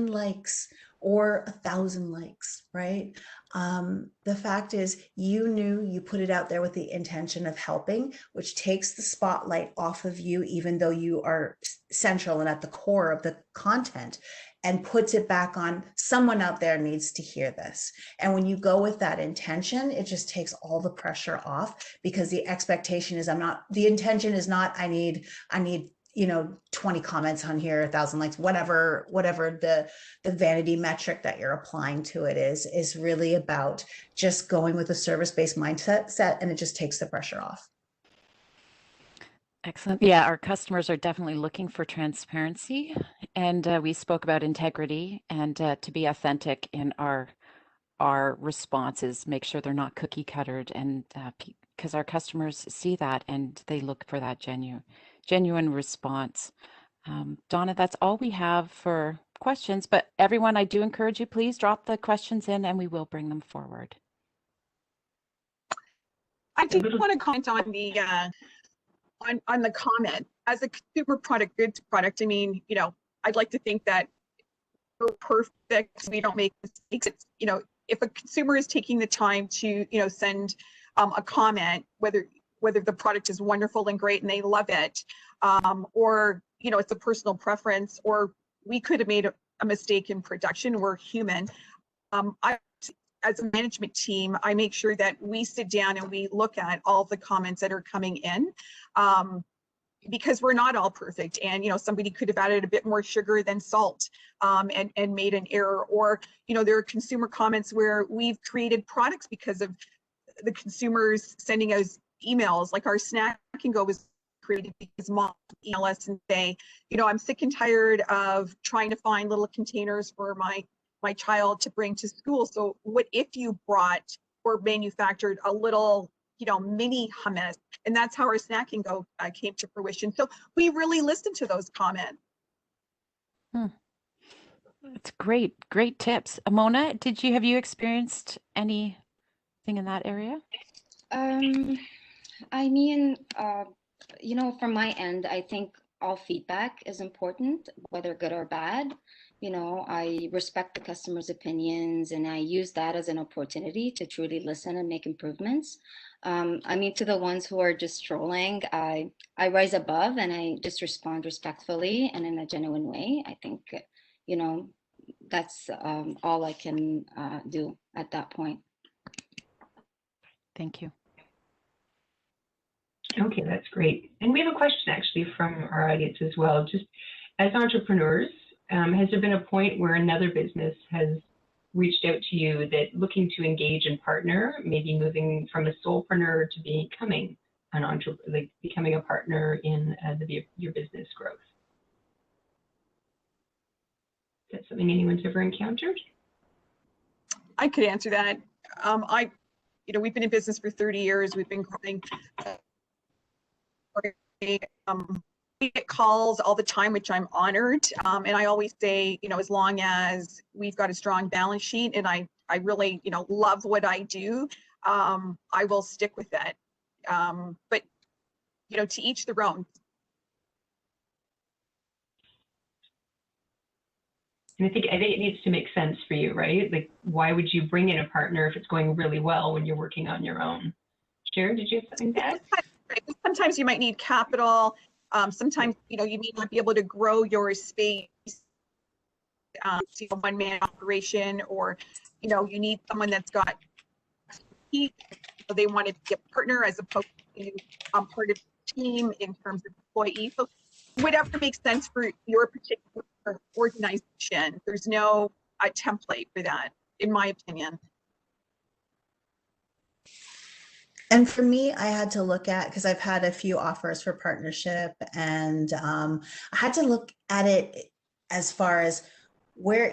F: likes or 1,000 likes, right? The fact is you put it out there with the intention of helping, which takes the spotlight off of you, even though you are central and at the core of the content, and puts it back on someone out there needs to hear this. And when you go with that intention, it just takes all the pressure off, because the expectation is the intention is not, I need, you know, 20 comments on here, 1,000 likes, whatever the vanity metric that you're applying to it is really about just going with a service-based mindset, and it just takes the pressure off.
E: Excellent. Yeah, our customers are definitely looking for transparency, and we spoke about integrity and to be authentic in our responses, make sure they're not cookie cuttered, and because our customers see that and they look for that genuine response. Donna, that's all we have for questions, but everyone, I do encourage you, please drop the questions in and we will bring them forward.
D: I did want to comment on the comment. As a consumer goods product, I mean, you know, I'd like to think that we're perfect, we don't make mistakes. It's, you know, if a consumer is taking the time to, you know, send a comment, whether the product is wonderful and great and they love it, or, you know, it's a personal preference, or we could have made a mistake in production, we're human. As a management team, I make sure that we sit down and we look at all the comments that are coming in, because we're not all perfect. And, you know, somebody could have added a bit more sugar than salt and made an error. Or, you know, there are consumer comments where we've created products because of the consumers sending us emails. Like our Snack and Go was created because mom email us and say, you know, I'm sick and tired of trying to find little containers for my child to bring to school. So what if you brought or manufactured a little, you know, mini hummus? And that's how our Snack and Go came to fruition. So we really listened to those comments.
E: That's great tips. Mona, have you experienced anything in that area?
G: I mean, you know, from my end, I think all feedback is important, whether good or bad. You know, I respect the customer's opinions, and I use that as an opportunity to truly listen and make improvements. I mean, to the ones who are just trolling, I rise above and I just respond respectfully and in a genuine way. I think, you know, that's all I can do at that point.
E: Thank you.
A: Okay, that's great. And we have a question actually from our audience as well. Just as entrepreneurs, has there been a point where another business has reached out to you that looking to engage and partner, maybe moving from a solopreneur to becoming an entrepreneur, like becoming a partner in your business growth? Is that something anyone's ever encountered?
D: I could answer that. We've been in business for 30 years. We've been growing. We get calls all the time, which I'm honored. And I always say, as long as we've got a strong balance sheet and I really, love what I do, I will stick with it. But, to each their own.
A: And I think it needs to make sense for you, right? Like, why would you bring in a partner if it's going really well when you're working on your own? Sharon, did you have something to add?
D: Sometimes you might need capital. Sometimes, you may not be able to grow your space, one-man operation, or, you need someone that's got, they want to be a partner as opposed to part of the team in terms of employees. So whatever makes sense for your particular organization. There's no template for that, in my opinion.
F: And for me, I had to look at, because I've had a few offers for partnership, and I had to look at it as far as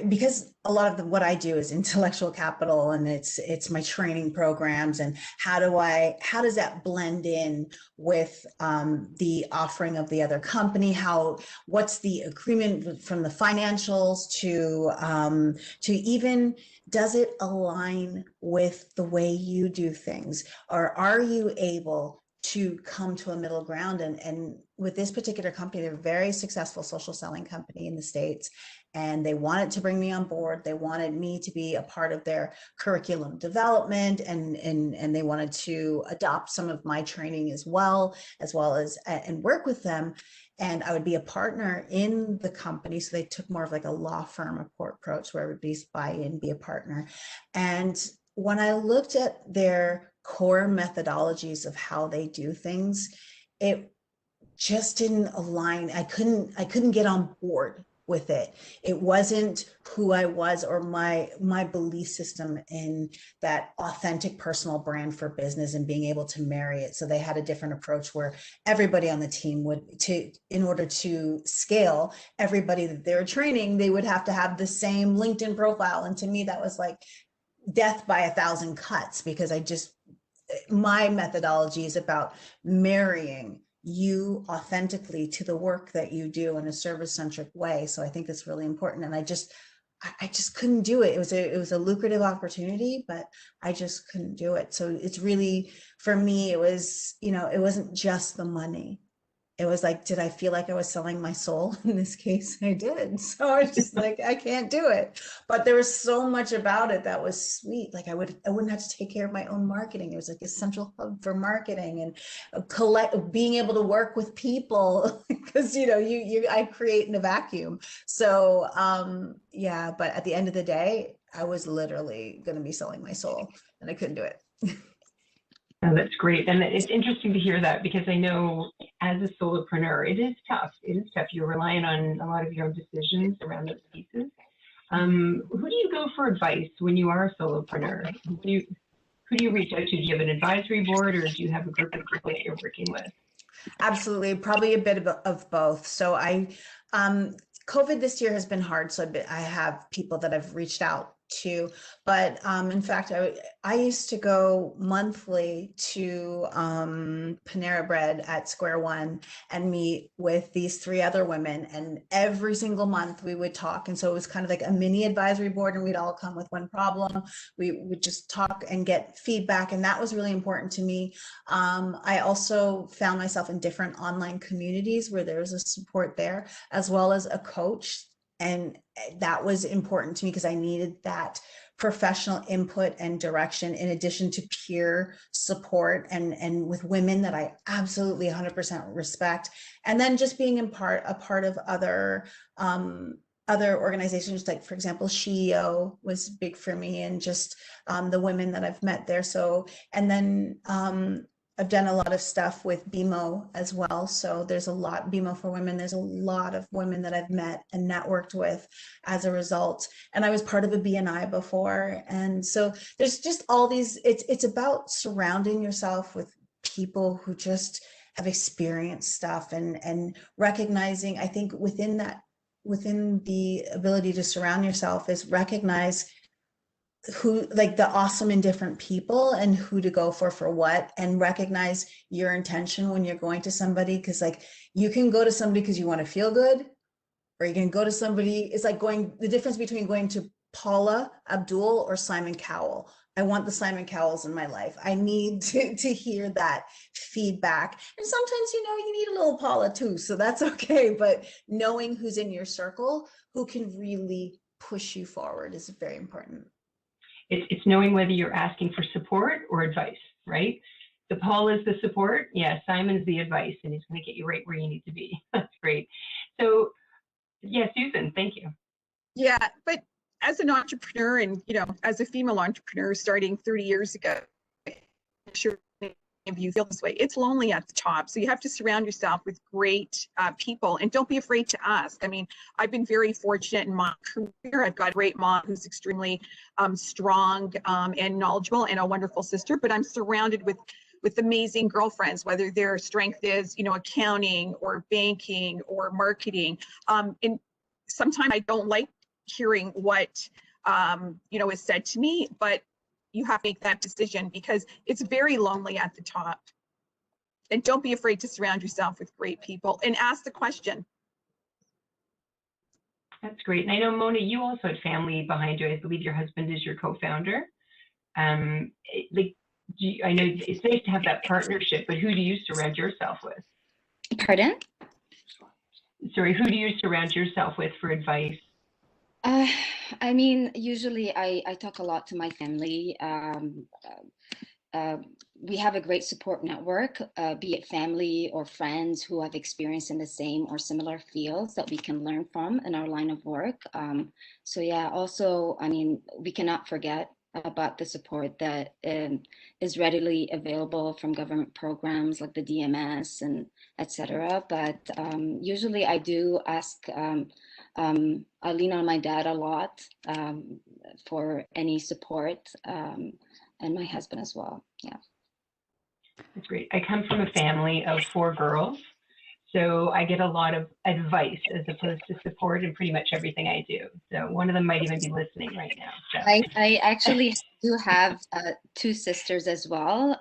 F: because a lot of what I do is intellectual capital, and it's my training programs, and how does that blend in with the offering of the other company? What's the agreement from the financials to even, does it align with the way you do things, or are you able to come to a middle ground? And with this particular company, they're a very successful social selling company in the States, and they wanted to bring me on board. They wanted me to be a part of their curriculum development, and they wanted to adopt some of my training as well as and work with them. And I would be a partner in the company. So they took more of like a law firm approach where everybody's buy in, be a partner. And when I looked at their core methodologies of how they do things, it just didn't align. I couldn't get on board with it. It wasn't who I was, or my belief system in that authentic personal brand for business and being able to marry it. So they had a different approach where everybody on the team in order to scale, everybody that they were training, they would have to have the same LinkedIn profile. And to me, that was like death by 1,000 cuts, because my methodology is about marrying you authentically to the work that you do in a service-centric way. So I think that's really important. And I just couldn't do it. It was a lucrative opportunity, but I just couldn't do it. So it's really, for me, it was, it wasn't just the money. It was like, did I feel like I was selling my soul? In this case, I did. So I was just like, I can't do it. But there was so much about it that was sweet. Like I wouldn't have to take care of my own marketing. It was like a central hub for marketing, and being able to work with people, because I create in a vacuum. So yeah, but at the end of the day, I was literally going to be selling my soul, and I couldn't do it.
A: Oh, that's great. And it's interesting to hear that, because I know as a solopreneur, it is tough. You're relying on a lot of your own decisions around those pieces. Who do you go for advice when you are a solopreneur? Who do you reach out to? Do you have an advisory board, or do you have a group of people that you're working with?
F: Absolutely. Probably a bit of both. So COVID this year has been hard. So I have people that I've reached out too. But in fact, I used to go monthly to Panera Bread at Square One and meet with these 3 other women. And every single month we would talk. And so it was kind of like a mini advisory board, and we'd all come with one problem. We would just talk and get feedback. And that was really important to me. I also found myself in different online communities where there was a support there, as well as a coach. And that was important to me because I needed that professional input and direction in addition to peer support and with women that I absolutely 100% respect. And then just being a part of other organizations, like for example, SheEO was big for me, and just the women that I've met there. So, and then I've done a lot of stuff with BMO as well. So there's a lot, BMO for Women, there's a lot of women that I've met and networked with as a result. And I was part of a BNI before. And so there's just all these, it's about surrounding yourself with people who just have experienced stuff, and recognizing, I think within the ability to surround yourself is recognize who, like the awesome and different people, and who to go for what, and recognize your intention when you're going to somebody. Because like you can go to somebody because you want to feel good, or you can go to somebody, it's like the difference between going to Paula Abdul or Simon Cowell. I want the Simon Cowells in my life. I need to hear that feedback. And sometimes, you need a little Paula too, so that's okay. But knowing who's in your circle, who can really push you forward, is very important.
A: It's knowing whether you're asking for support or advice, right? The Paul is the support. Yeah, Simon's the advice, and he's going to get you right where you need to be. That's great. So, yeah, Susan, thank you.
D: Yeah, but as an entrepreneur, and as a female entrepreneur starting 30 years ago, I'm sure many of you feel this way. It's lonely at the top, so you have to surround yourself with great people, and don't be afraid to ask. I mean, I've been very fortunate in my career. I've got a great mom who's extremely strong and knowledgeable, and a wonderful sister. But I'm surrounded with amazing girlfriends, whether their strength is accounting or banking or marketing. And sometimes I don't like hearing what is said to me, but you have to make that decision because it's very lonely at the top. And don't be afraid to surround yourself with great people and ask the question.
A: That's great. And I know, Mona, you also had family behind you. I believe your husband is your co-founder. I know it's nice to have that partnership, but who do you surround yourself with?
G: Pardon?
A: Sorry, who do you surround yourself with for advice?
G: I mean, usually I talk a lot to my family. We have a great support network, be it family or friends who have experience in the same or similar fields that we can learn from in our line of work. So yeah, also, I mean, we cannot forget about the support that is readily available from government programs like the DMS and etc. But usually I do ask, I lean on my dad a lot for any support, and my husband as well. Yeah.
A: That's great. I come from a family of 4 girls, so I get a lot of advice as opposed to support in pretty much everything I do. So one of them might even be listening right now. So.
G: I actually do have 2 sisters as well.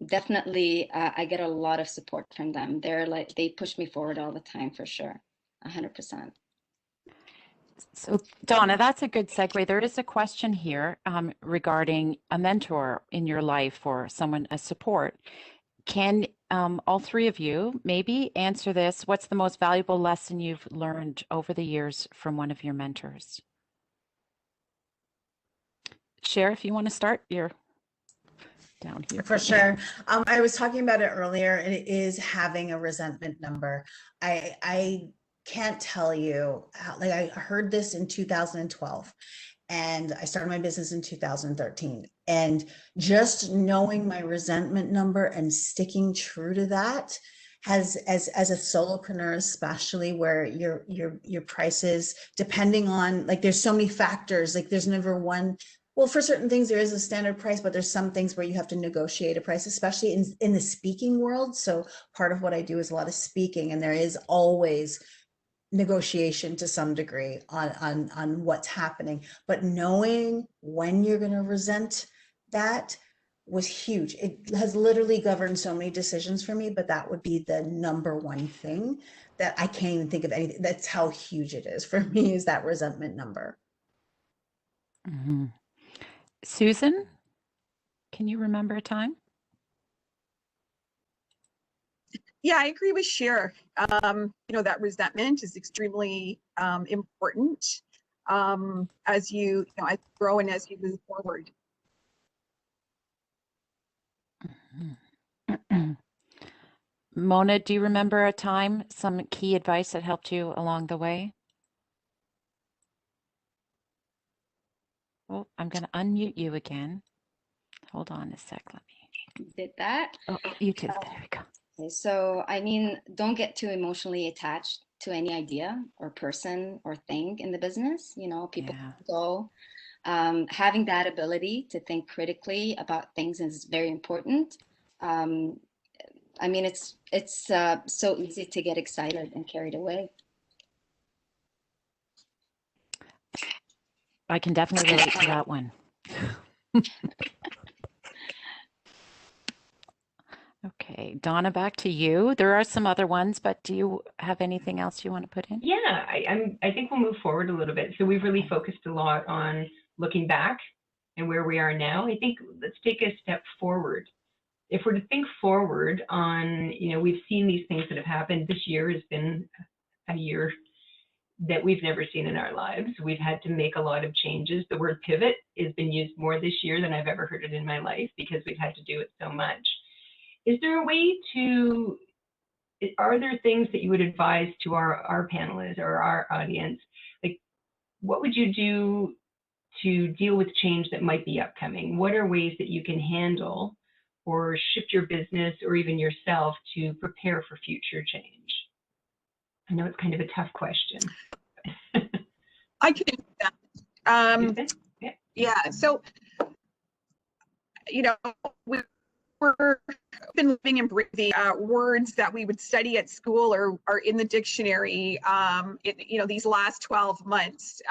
G: Definitely, I get a lot of support from them. They push me forward all the time, for sure, 100%.
E: So Donna, that's a good segue. There is a question here regarding a mentor in your life or someone, a support. Can all 3 of you maybe answer this? What's the most valuable lesson you've learned over the years from one of your mentors? Cher, if you want to start, you're down here.
F: For sure. I was talking about it earlier, and it is having a resentment number. I can't tell you how, like, I heard this in 2012 and I started my business in 2013, and just knowing my resentment number and sticking true to that has, as a solopreneur, especially where your prices, depending on, like, there's so many factors, like there's never one. Well, for certain things, there is a standard price, but there's some things where you have to negotiate a price, especially in the speaking world. So part of what I do is a lot of speaking, and there is always negotiation to some degree on what's happening, but knowing when you're going to resent that was huge. It has literally governed so many decisions for me, but that would be the number one thing that I can't even think of anything. That's how huge it is for me, is that resentment number.
E: Mhm. Susan, can you remember a time?
D: Yeah, I agree with Cher. That resentment is extremely important as as you grow and as you move forward.
E: Mona, do you remember a time, some key advice that helped you along the way? Oh, I'm going to unmute you again. Hold on a sec. Let me.
G: Did that.
E: Oh, you did. There we go.
G: Okay, so I mean, don't get too emotionally attached to any idea or person or thing in the business. People
E: Yeah.
G: go. Having that ability to think critically about things is very important. I mean, it's so easy to get excited and carried away.
E: I can definitely relate to that one. Okay, Donna, back to you. There are some other ones, but do you have anything else you want to put in?
A: Yeah, I think we'll move forward a little bit. So we've really focused a lot on looking back and where we are now. I think let's take a step forward. If we're to think forward on, we've seen these things that have happened. This year has been a year that we've never seen in our lives. We've had to make a lot of changes. The word pivot has been used more this year than I've ever heard it in my life because we've had to do it so much. Is there a way to, are there things that you would advise to our panelists or our audience? Like, what would you do to deal with change that might be upcoming? What are ways that you can handle or shift your business or even yourself to prepare for future change? I know it's kind of a tough question.
D: I can do that. Yeah. So, we've been living and breathing words that we would study at school or are in the dictionary. These last 12 months.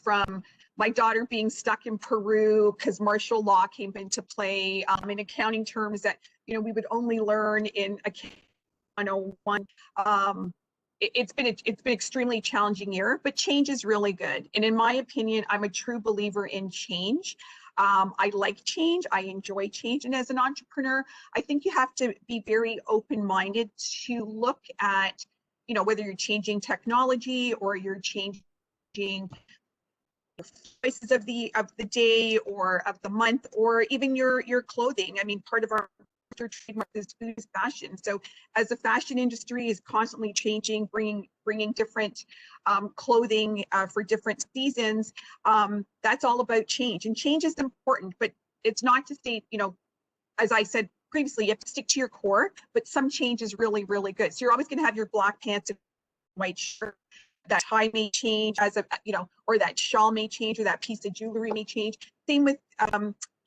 D: From my daughter being stuck in Peru because martial law came into play, in accounting terms that we would only learn in accounting 101. It's been extremely challenging year, but change is really good. And in my opinion, I'm a true believer in change. I like change. I enjoy change. And as an entrepreneur, I think you have to be very open-minded to look at, whether you're changing technology or you're changing choices of the day or of the month, or even your clothing. I mean, part of our trademark is food is fashion. So as the fashion industry is constantly changing, bringing different clothing for different seasons, that's all about change. And change is important, but it's not to say, as I said previously, you have to stick to your core, but some change is really, really good. So you're always going to have your black pants and white shirt. That tie may change or that shawl may change, or that piece of jewelry may change. Same with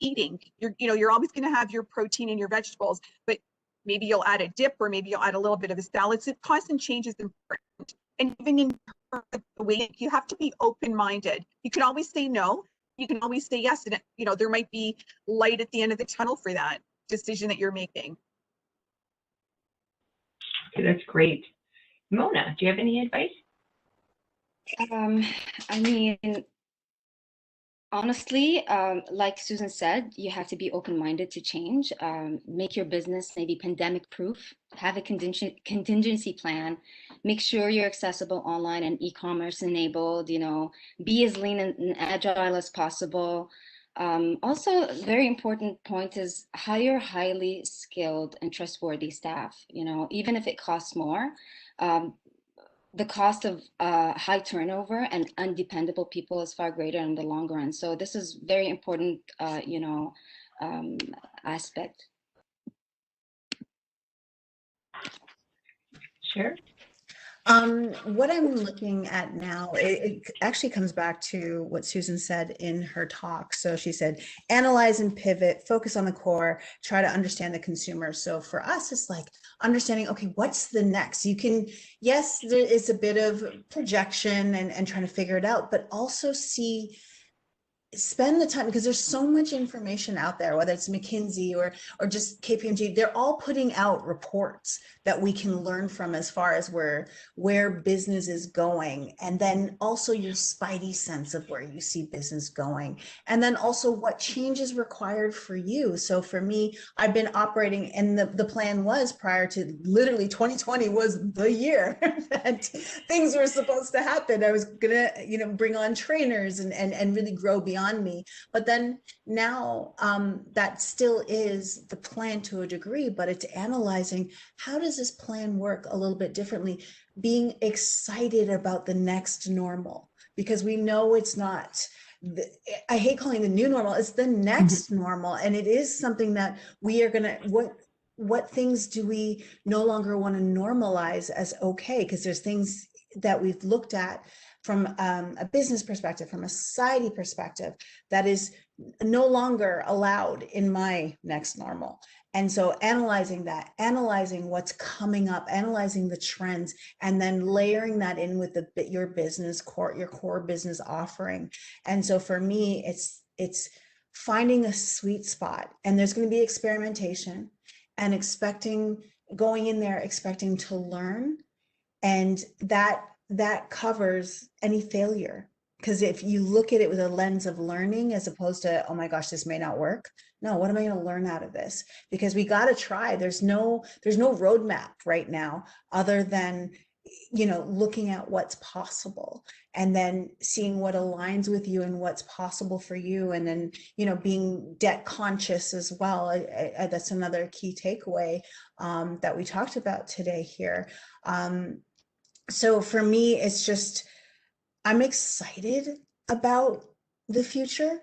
D: eating. You're always going to have your protein and your vegetables, but maybe you'll add a dip, or maybe you'll add a little bit of a salad. So constant change is important. And even in the way, you have to be open-minded. You can always say no. You can always say yes. And there might be light at the end of the tunnel for that decision that you're making.
A: Okay, that's great. Mona, do you have any advice?
G: I mean, honestly, like Susan said, you have to be open-minded to change. Make your business maybe pandemic-proof. Have a contingency plan. Make sure you're accessible online and e-commerce enabled. Be as lean and agile as possible. Also, very important point is hire highly skilled and trustworthy staff. Even if it costs more. The cost of high turnover and undependable people is far greater in the long run. So this is very important, aspect.
A: Sure.
F: What I'm looking at now, it actually comes back to what Susan said in her talk. So she said, analyze and pivot, focus on the core, try to understand the consumer. So for us, it's like understanding, okay, what's the next? You can, yes, there is a bit of projection and trying to figure it out, but also spend the time, because there's so much information out there, whether it's McKinsey or just KPMG, they're all putting out reports that we can learn from as far as where business is going. And then also your spidey sense of where you see business going. And then also what change is required for you. So for me, I've been operating, and the plan was prior to literally 2020 was the year that things were supposed to happen. I was gonna, bring on trainers and really grow beyond me. But then now that still is the plan to a degree, but it's analyzing, how does this plan work a little bit differently, being excited about the next normal, because we know it's not, I hate calling it the new normal, it's the next normal. And it is something that we are gonna, what things do we no longer want to normalize as okay? Because there's things that we've looked at from a business perspective, from a society perspective, that is no longer allowed in my next normal. And so analyzing that, analyzing what's coming up, analyzing the trends, and then layering that in with your business core, your core business offering. And so for me, it's finding a sweet spot, and there's going to be experimentation, and going in there expecting to learn, and that covers any failure. Because if you look at it with a lens of learning, as opposed to, oh my gosh, this may not work. No, what am I going to learn out of this? Because we got to try. There's no roadmap right now other than, looking at what's possible, and then seeing what aligns with you and what's possible for you. And then, being debt conscious as well. That's another key takeaway that we talked about today here. So for me, it's just, I'm excited about the future,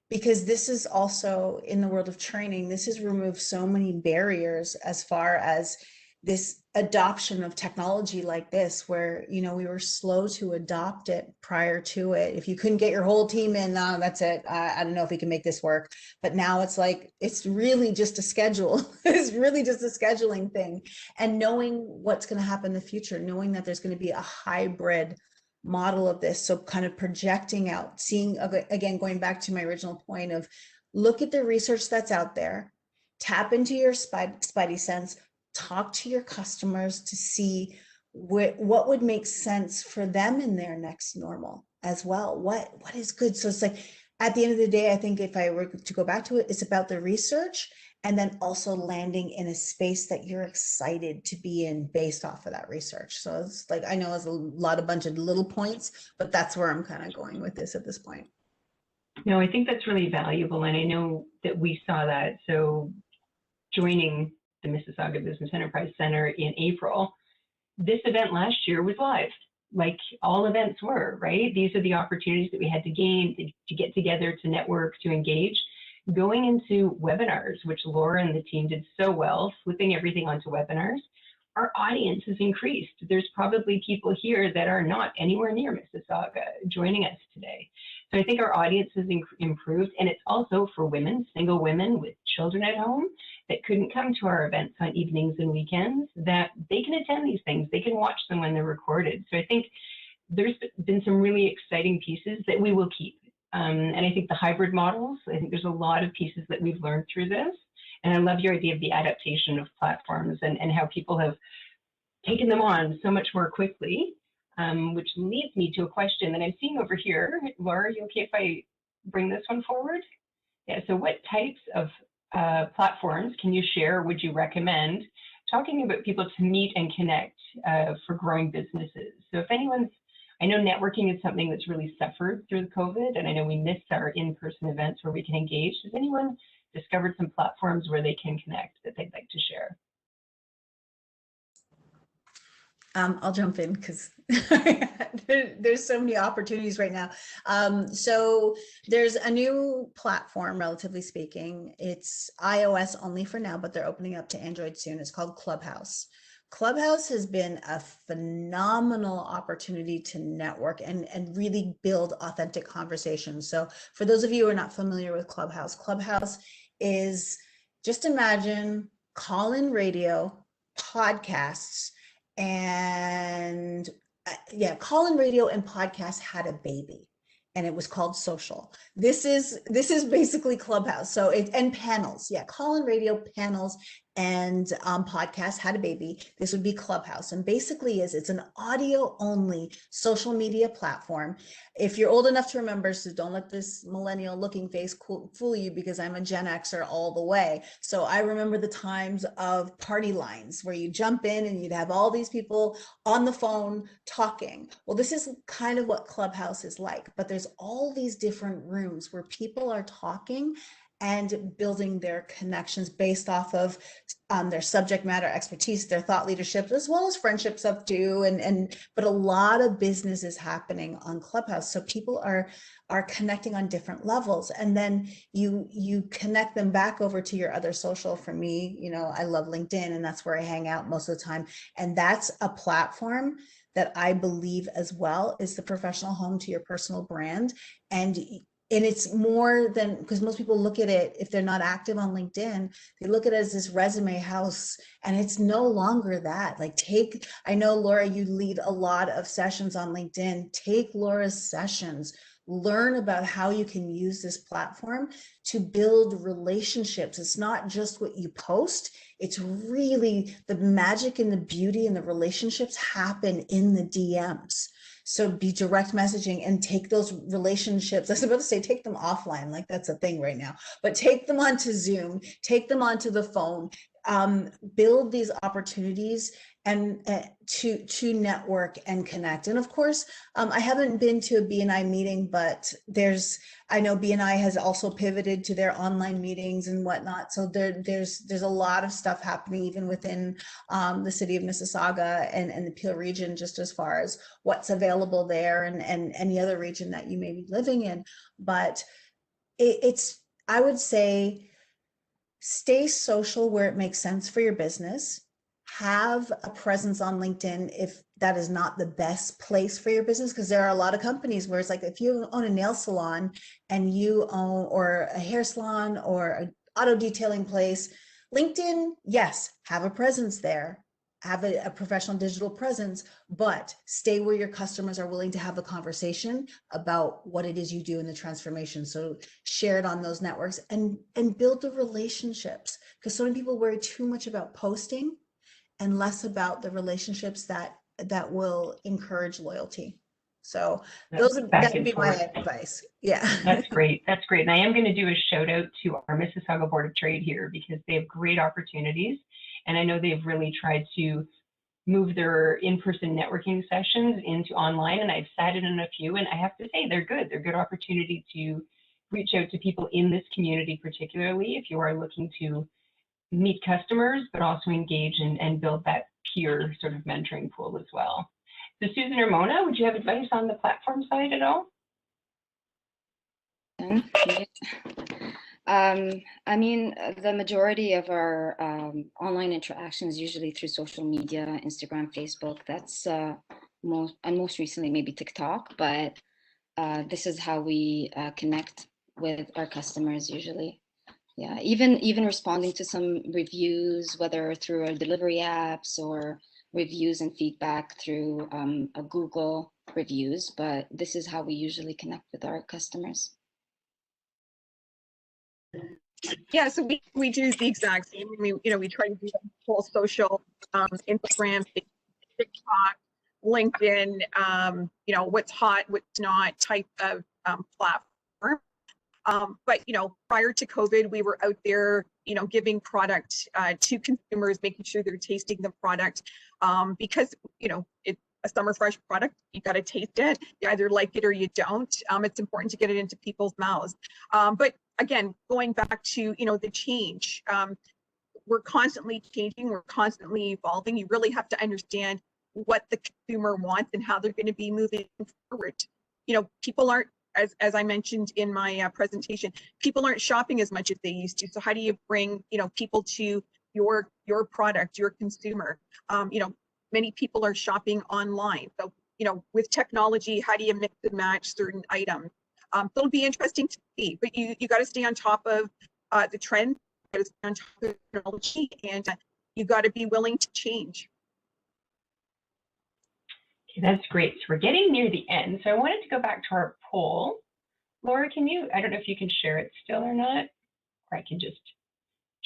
F: because this is also, in the world of training, this has removed so many barriers as far as this adoption of technology like this, where, we were slow to adopt it prior to it. If you couldn't get your whole team in, that's it. I don't know if we can make this work. But now it's like, it's really just a schedule. It's really just a scheduling thing. And knowing what's going to happen in the future, knowing that there's going to be a hybrid model of this. So kind of projecting out, seeing, again, going back to my original point of, look at the research that's out there, tap into your spidey sense, talk to your customers to see what would make sense for them in their next normal as well. What is good? So it's like, at the end of the day, I think if I were to go back to it, it's about the research, and then also landing in a space that you're excited to be in based off of that research. So it's like, I know it's a bunch of little points, but that's where I'm kind of going with this at this point.
A: No, I think that's really valuable. And I know that we saw that. So joining the Mississauga Business Enterprise Centre in April, this event last year was live, like all events were, right? These are the opportunities that we had to gain to get together, to network, to engage. Going into webinars, which Laura and the team did so well, flipping everything onto webinars, our audience has increased. There's probably people here that are not anywhere near Mississauga joining us today. So I think our audience has improved, and it's also for women, single women with children at home that couldn't come to our events on evenings and weekends, that they can attend these things. They can watch them when they're recorded. So I think there's been some really exciting pieces that we will keep. And I think the hybrid models, I think there's a lot of pieces that we've learned through this. And I love your idea of the adaptation of platforms and how people have taken them on so much more quickly, which leads me to a question that I'm seeing over here. Laura, are you okay if I bring this one forward? Yeah, so what types of platforms can you share, would you recommend, talking about people to meet and connect for growing businesses? So if anyone's, I know networking is something that's really suffered through the COVID, and I know we missed our in-person events where we can engage. Has anyone discovered some platforms where they can connect that they'd like to share?
F: I'll jump in because there's so many opportunities right now. So there's a new platform, relatively speaking. It's iOS only for now, but they're opening up to Android soon. It's called Clubhouse. Clubhouse has been a phenomenal opportunity to network and really build authentic conversations. So for those of you who are not familiar with Clubhouse, Clubhouse is, just imagine call-in radio, podcasts, and call-in radio and podcasts had a baby, and it was called social. This is basically Clubhouse. So and panels, call-in radio, panels, and podcasts had a baby. This would be Clubhouse, and basically it's an audio only social media platform. If you're old enough to remember, so don't let this millennial looking face fool you, because I'm a Gen Xer all the way. So I remember the times of party lines where you jump in and you'd have all these people on the phone talking. Well, this is kind of what Clubhouse is like, but there's all these different rooms where people are talking and building their connections based off of their subject matter expertise, their thought leadership, as well as friendship stuff too. But a lot of business is happening on Clubhouse. So people are connecting on different levels. And then you connect them back over to your other social. For me, you know, I love LinkedIn, and that's where I hang out most of the time. And that's a platform that I believe as well is the professional home to your personal brand. And it's more than, because most people look at it, if they're not active on LinkedIn, they look at it as this resume house, and it's no longer that. Like I know, Laura, you lead a lot of sessions on LinkedIn. Take Laura's sessions, learn about how you can use this platform to build relationships. It's not just what you post. It's really the magic and the beauty and the relationships happen in the DMs. So be direct messaging and take those relationships. I was about to say, take them offline, like that's a thing right now, but take them onto Zoom, take them onto the phone, build these opportunities and to network and connect. And of course, I haven't been to a BNI meeting, but I know BNI has also pivoted to their online meetings and whatnot. So there's a lot of stuff happening even within the city of Mississauga and the Peel region, just as far as what's available there and any other region that you may be living in. But I would say, stay social where it makes sense for your business. Have a presence on LinkedIn if that is not the best place for your business, because there are a lot of companies where it's like, if you own a nail salon and you own, or a hair salon or an auto detailing place, LinkedIn, yes, have a presence there, have a professional digital presence, but stay where your customers are willing to have a conversation about what it is you do in the transformation. So share it on those networks and build the relationships, because so many people worry too much about posting and less about the relationships that will encourage loyalty. So that would be my advice. Yeah.
A: That's great. That's great. And I am going to do a shout out to our Mississauga Board of Trade here, because they have great opportunities. And I know they've really tried to move their in-person networking sessions into online, and I've sat in on a few, and I have to say they're good. They're a good opportunity to reach out to people in this community, particularly if you are looking to meet customers, but also engage and build that peer sort of mentoring pool as well. So Susan or Mona, would you have advice on the platform side at all?
G: I mean, the majority of our online interactions usually through social media, Instagram, Facebook. That's most recently maybe TikTok, but this is how we connect with our customers usually. Yeah, even responding to some reviews, whether through our delivery apps or reviews and feedback through a Google reviews, but this is how we usually connect with our customers.
D: Yeah, so we do the exact same. I mean, we try to do the whole social, Instagram, TikTok, LinkedIn, what's hot, what's not type of platform. But prior to COVID, we were out there, giving product to consumers, making sure they're tasting the product, because it's a summer fresh product. You got to taste it. You either like it or you don't. It's important to get it into people's mouths. But again, going back to the change, we're constantly changing. We're constantly evolving. You really have to understand what the consumer wants and how they're going to be moving forward. People aren't, as I mentioned in my presentation, people aren't shopping as much as they used to. So how do you bring people to your product, your consumer. You know, many people are shopping online. So, you know, with technology, how do you mix and match certain items? So it'll be interesting to see, but you got to stay on top of the trend, you got to stay on top of technology, and you got to be willing to change.
A: Okay, that's great. So we're getting near the end. So I wanted to go back to our poll. Laura, can you, I don't know if you can share it still or not, or I can just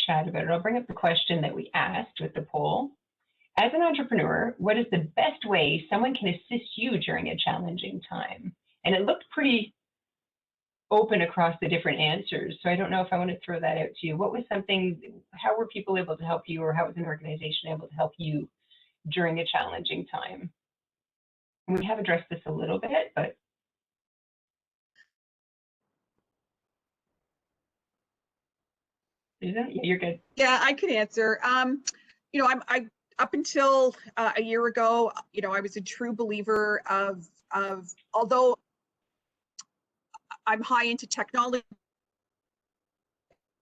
A: chat about it. I'll bring up the question that we asked with the poll. As an entrepreneur, what is the best way someone can assist you during a challenging time? And it looked pretty open across the different answers. So I don't know if I want to throw that out to you. What was something, how were people able to help you, or how was an organization able to help you during a challenging time? And we have addressed this a little bit, but. Susan, yeah, you're good.
D: Yeah, I could answer. You know, I up until a year ago, you know, I was a true believer of although I'm high into technology,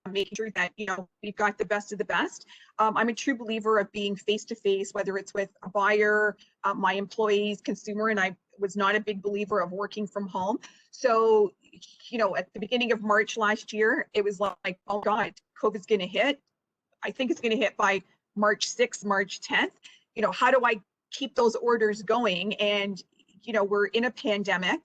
D: making sure that, you know, we've got the best of the best. I'm a true believer of being face to face, whether it's with a buyer, my employees, consumer, and I was not a big believer of working from home. So, you know, at the beginning of March last year, it was like, oh God, COVID's going to hit. I think it's going to hit by March 6th, March 10th. You know, how do I keep those orders going? And, you know, we're in a pandemic.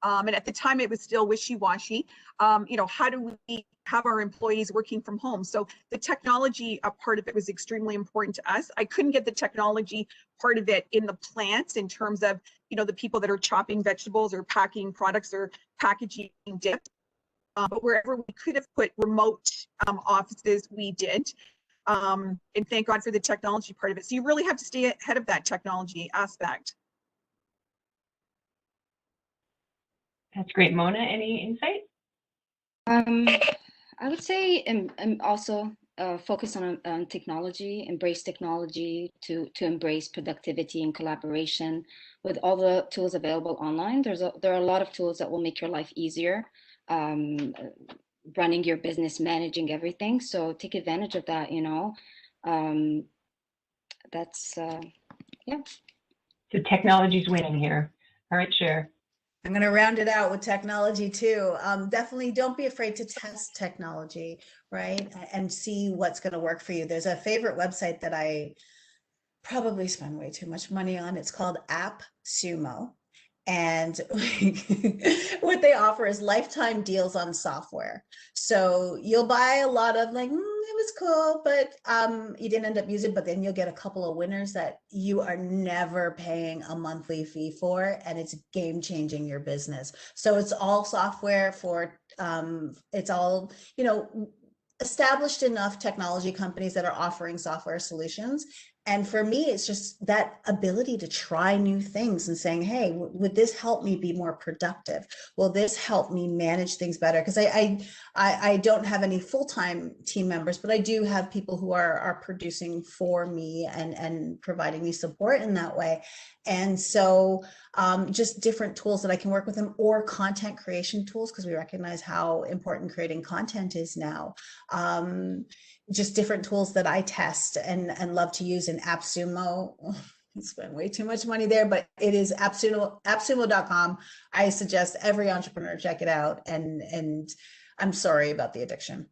D: And at the time it was still wishy-washy. You know, how do we have our employees working from home? So the technology part of it was extremely important to us. I couldn't get the technology part of it in the plants in terms of, you know, the people that are chopping vegetables or packing products or packaging dips. But wherever we could have put remote offices, we did. And thank God for the technology part of it. So you really have to stay ahead of that technology aspect.
A: That's great. Mona, any insight?
G: I would say and also focus on technology, embrace technology to embrace productivity and collaboration with all the tools available online. There are a lot of tools that will make your life easier, running your business, managing everything. So take advantage of that, you know. That's, yeah.
A: So technology's winning here. All right, Cher.
F: I'm going to round it out with technology too. Definitely don't be afraid to test technology, right? And see what's going to work for you. There's a favorite website that I probably spend way too much money on. It's called AppSumo. And what they offer is lifetime deals on software. So you'll buy a lot of like, it was cool, but you didn't end up using, but then you'll get a couple of winners that you are never paying a monthly fee for, and it's game changing your business. So it's all software for, it's all, you know, established enough technology companies that are offering software solutions. And for me, it's just that ability to try new things and saying, hey, would this help me be more productive? Will this help me manage things better? Because I don't have any full-time team members, but I do have people who are producing for me and providing me support in that way. And so just different tools that I can work with them, or content creation tools, because we recognize how important creating content is now. Just different tools that I test and love to use in AppSumo. I spend way too much money there, but it is appsumo.com. I suggest every entrepreneur check it out. And I'm sorry about the addiction.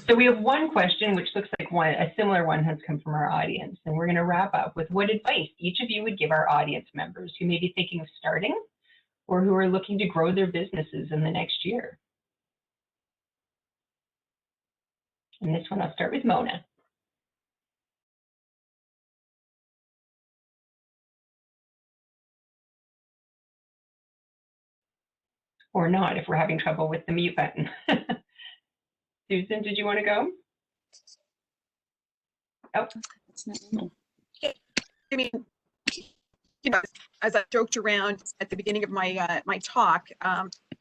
A: So we have one question, which looks like a similar one has come from our audience. And we're going to wrap up with what advice each of you would give our audience members who may be thinking of starting or who are looking to grow their businesses in the next year. And this one, I'll start with Mona. Or not, if we're having trouble with the mute button. Susan, did you want to go? Oh.
D: I mean, you know, as I joked around at the beginning of my my talk,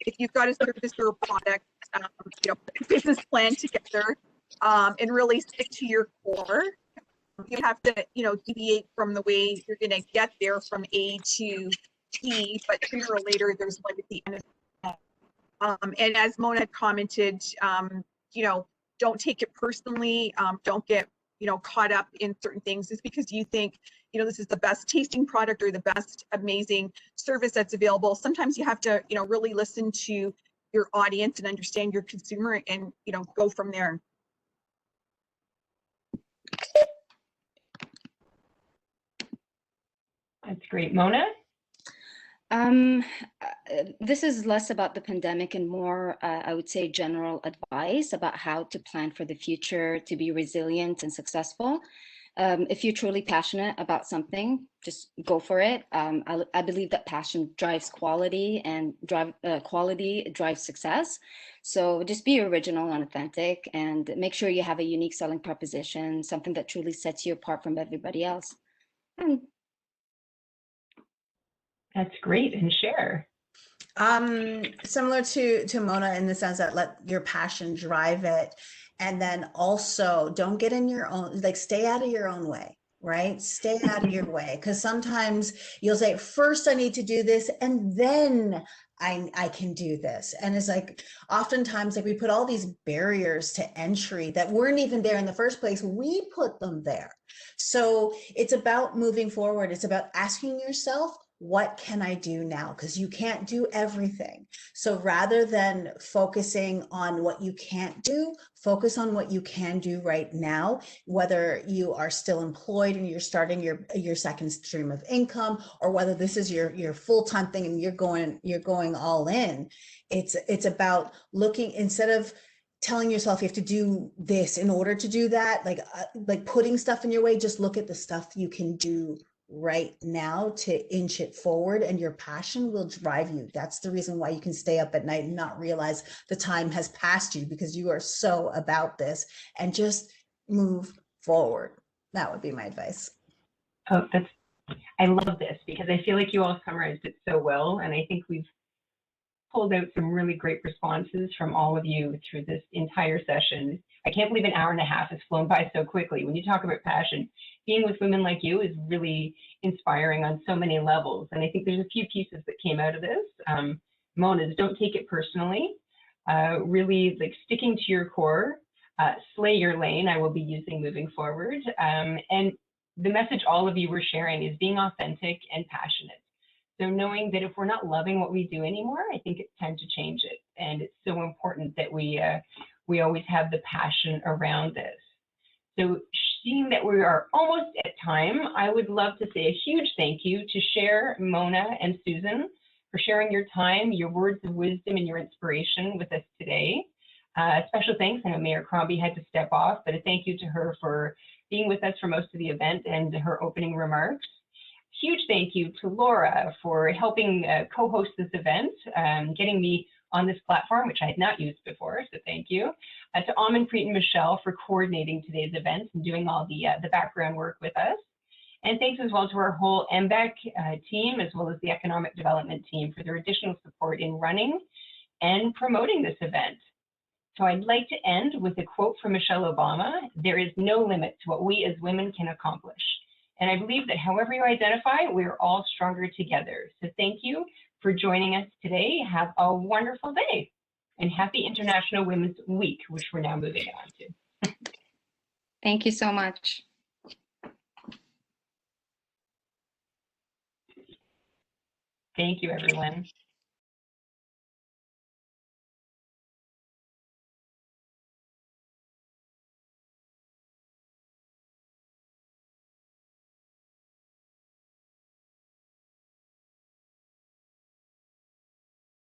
D: if you've got a service or a product, you know, put a business plan together and really stick to your core. You have to, you know, deviate from the way you're going to get there from A to T, but sooner or later there's light at the end of it. And as Mona had commented, you know, don't take it personally. Don't get, caught up in certain things just because you think, this is the best tasting product or the best amazing service that's available. Sometimes you have to, really listen to your audience and understand your consumer and, go from there.
A: That's great. Mona?
G: This is less about the pandemic and more, I would say, general advice about how to plan for the future to be resilient and successful. If you're truly passionate about something, just go for it. I believe that passion drives quality, and quality drives success. So just be original and authentic, and make sure you have a unique selling proposition, something that truly sets you apart from everybody else.
A: That's great. And share.
F: Similar to Mona in the sense that let your passion drive it. And then also don't get in your own, like stay out of your own way, right? Stay out of your way. Because sometimes you'll say, first I need to do this, and then I can do this. And it's like, oftentimes, like we put all these barriers to entry that weren't even there in the first place. We put them there. So it's about moving forward. It's about asking yourself, what can I do now? Because you can't do everything. So rather than focusing on what you can't do, focus on what you can do right now, whether you are still employed and you're starting your second stream of income, or whether this is your full-time thing and you're going all in. It's about looking, instead of telling yourself you have to do this in order to do that, like putting stuff in your way, just look at the stuff you can do right now to inch it forward, and your passion will drive you. That's the reason why you can stay up at night and not realize the time has passed you, because you are so about this, and just move forward. That would be my advice.
A: Oh, I love this, because I feel like you all summarized it so well, and I think we've pulled out some really great responses from all of you through this entire session. I can't believe an hour and a half has flown by so quickly. When you talk about passion, being with women like you is really inspiring on so many levels. And I think there's a few pieces that came out of this. Mona's, don't take it personally. Really like sticking to your core, slay your lane, I will be using moving forward. And the message all of you were sharing is being authentic and passionate. So knowing that if we're not loving what we do anymore, I think it's time to change it. And it's so important that we always have the passion around this. So seeing that we are almost at time, I would love to say a huge thank you to Cher, Mona, and Susan for sharing your time, your words of wisdom, and your inspiration with us today. Special thanks, I know Mayor Crombie had to step off, but a thank you to her for being with us for most of the event and her opening remarks. Huge thank you to Laura for helping co-host this event, getting me on this platform, which I had not used before, so thank you. To Amanpreet and Michelle for coordinating today's event and doing all the background work with us. And thanks as well to our whole MBEC team, as well as the Economic Development team, for their additional support in running and promoting this event. So I'd like to end with a quote from Michelle Obama: "There is no limit to what we as women can accomplish." And I believe that however you identify, we're all stronger together. So thank you for joining us today. Have a wonderful day, and happy International Women's Week, which we're now moving on to.
G: Thank you so much.
A: Thank you, everyone.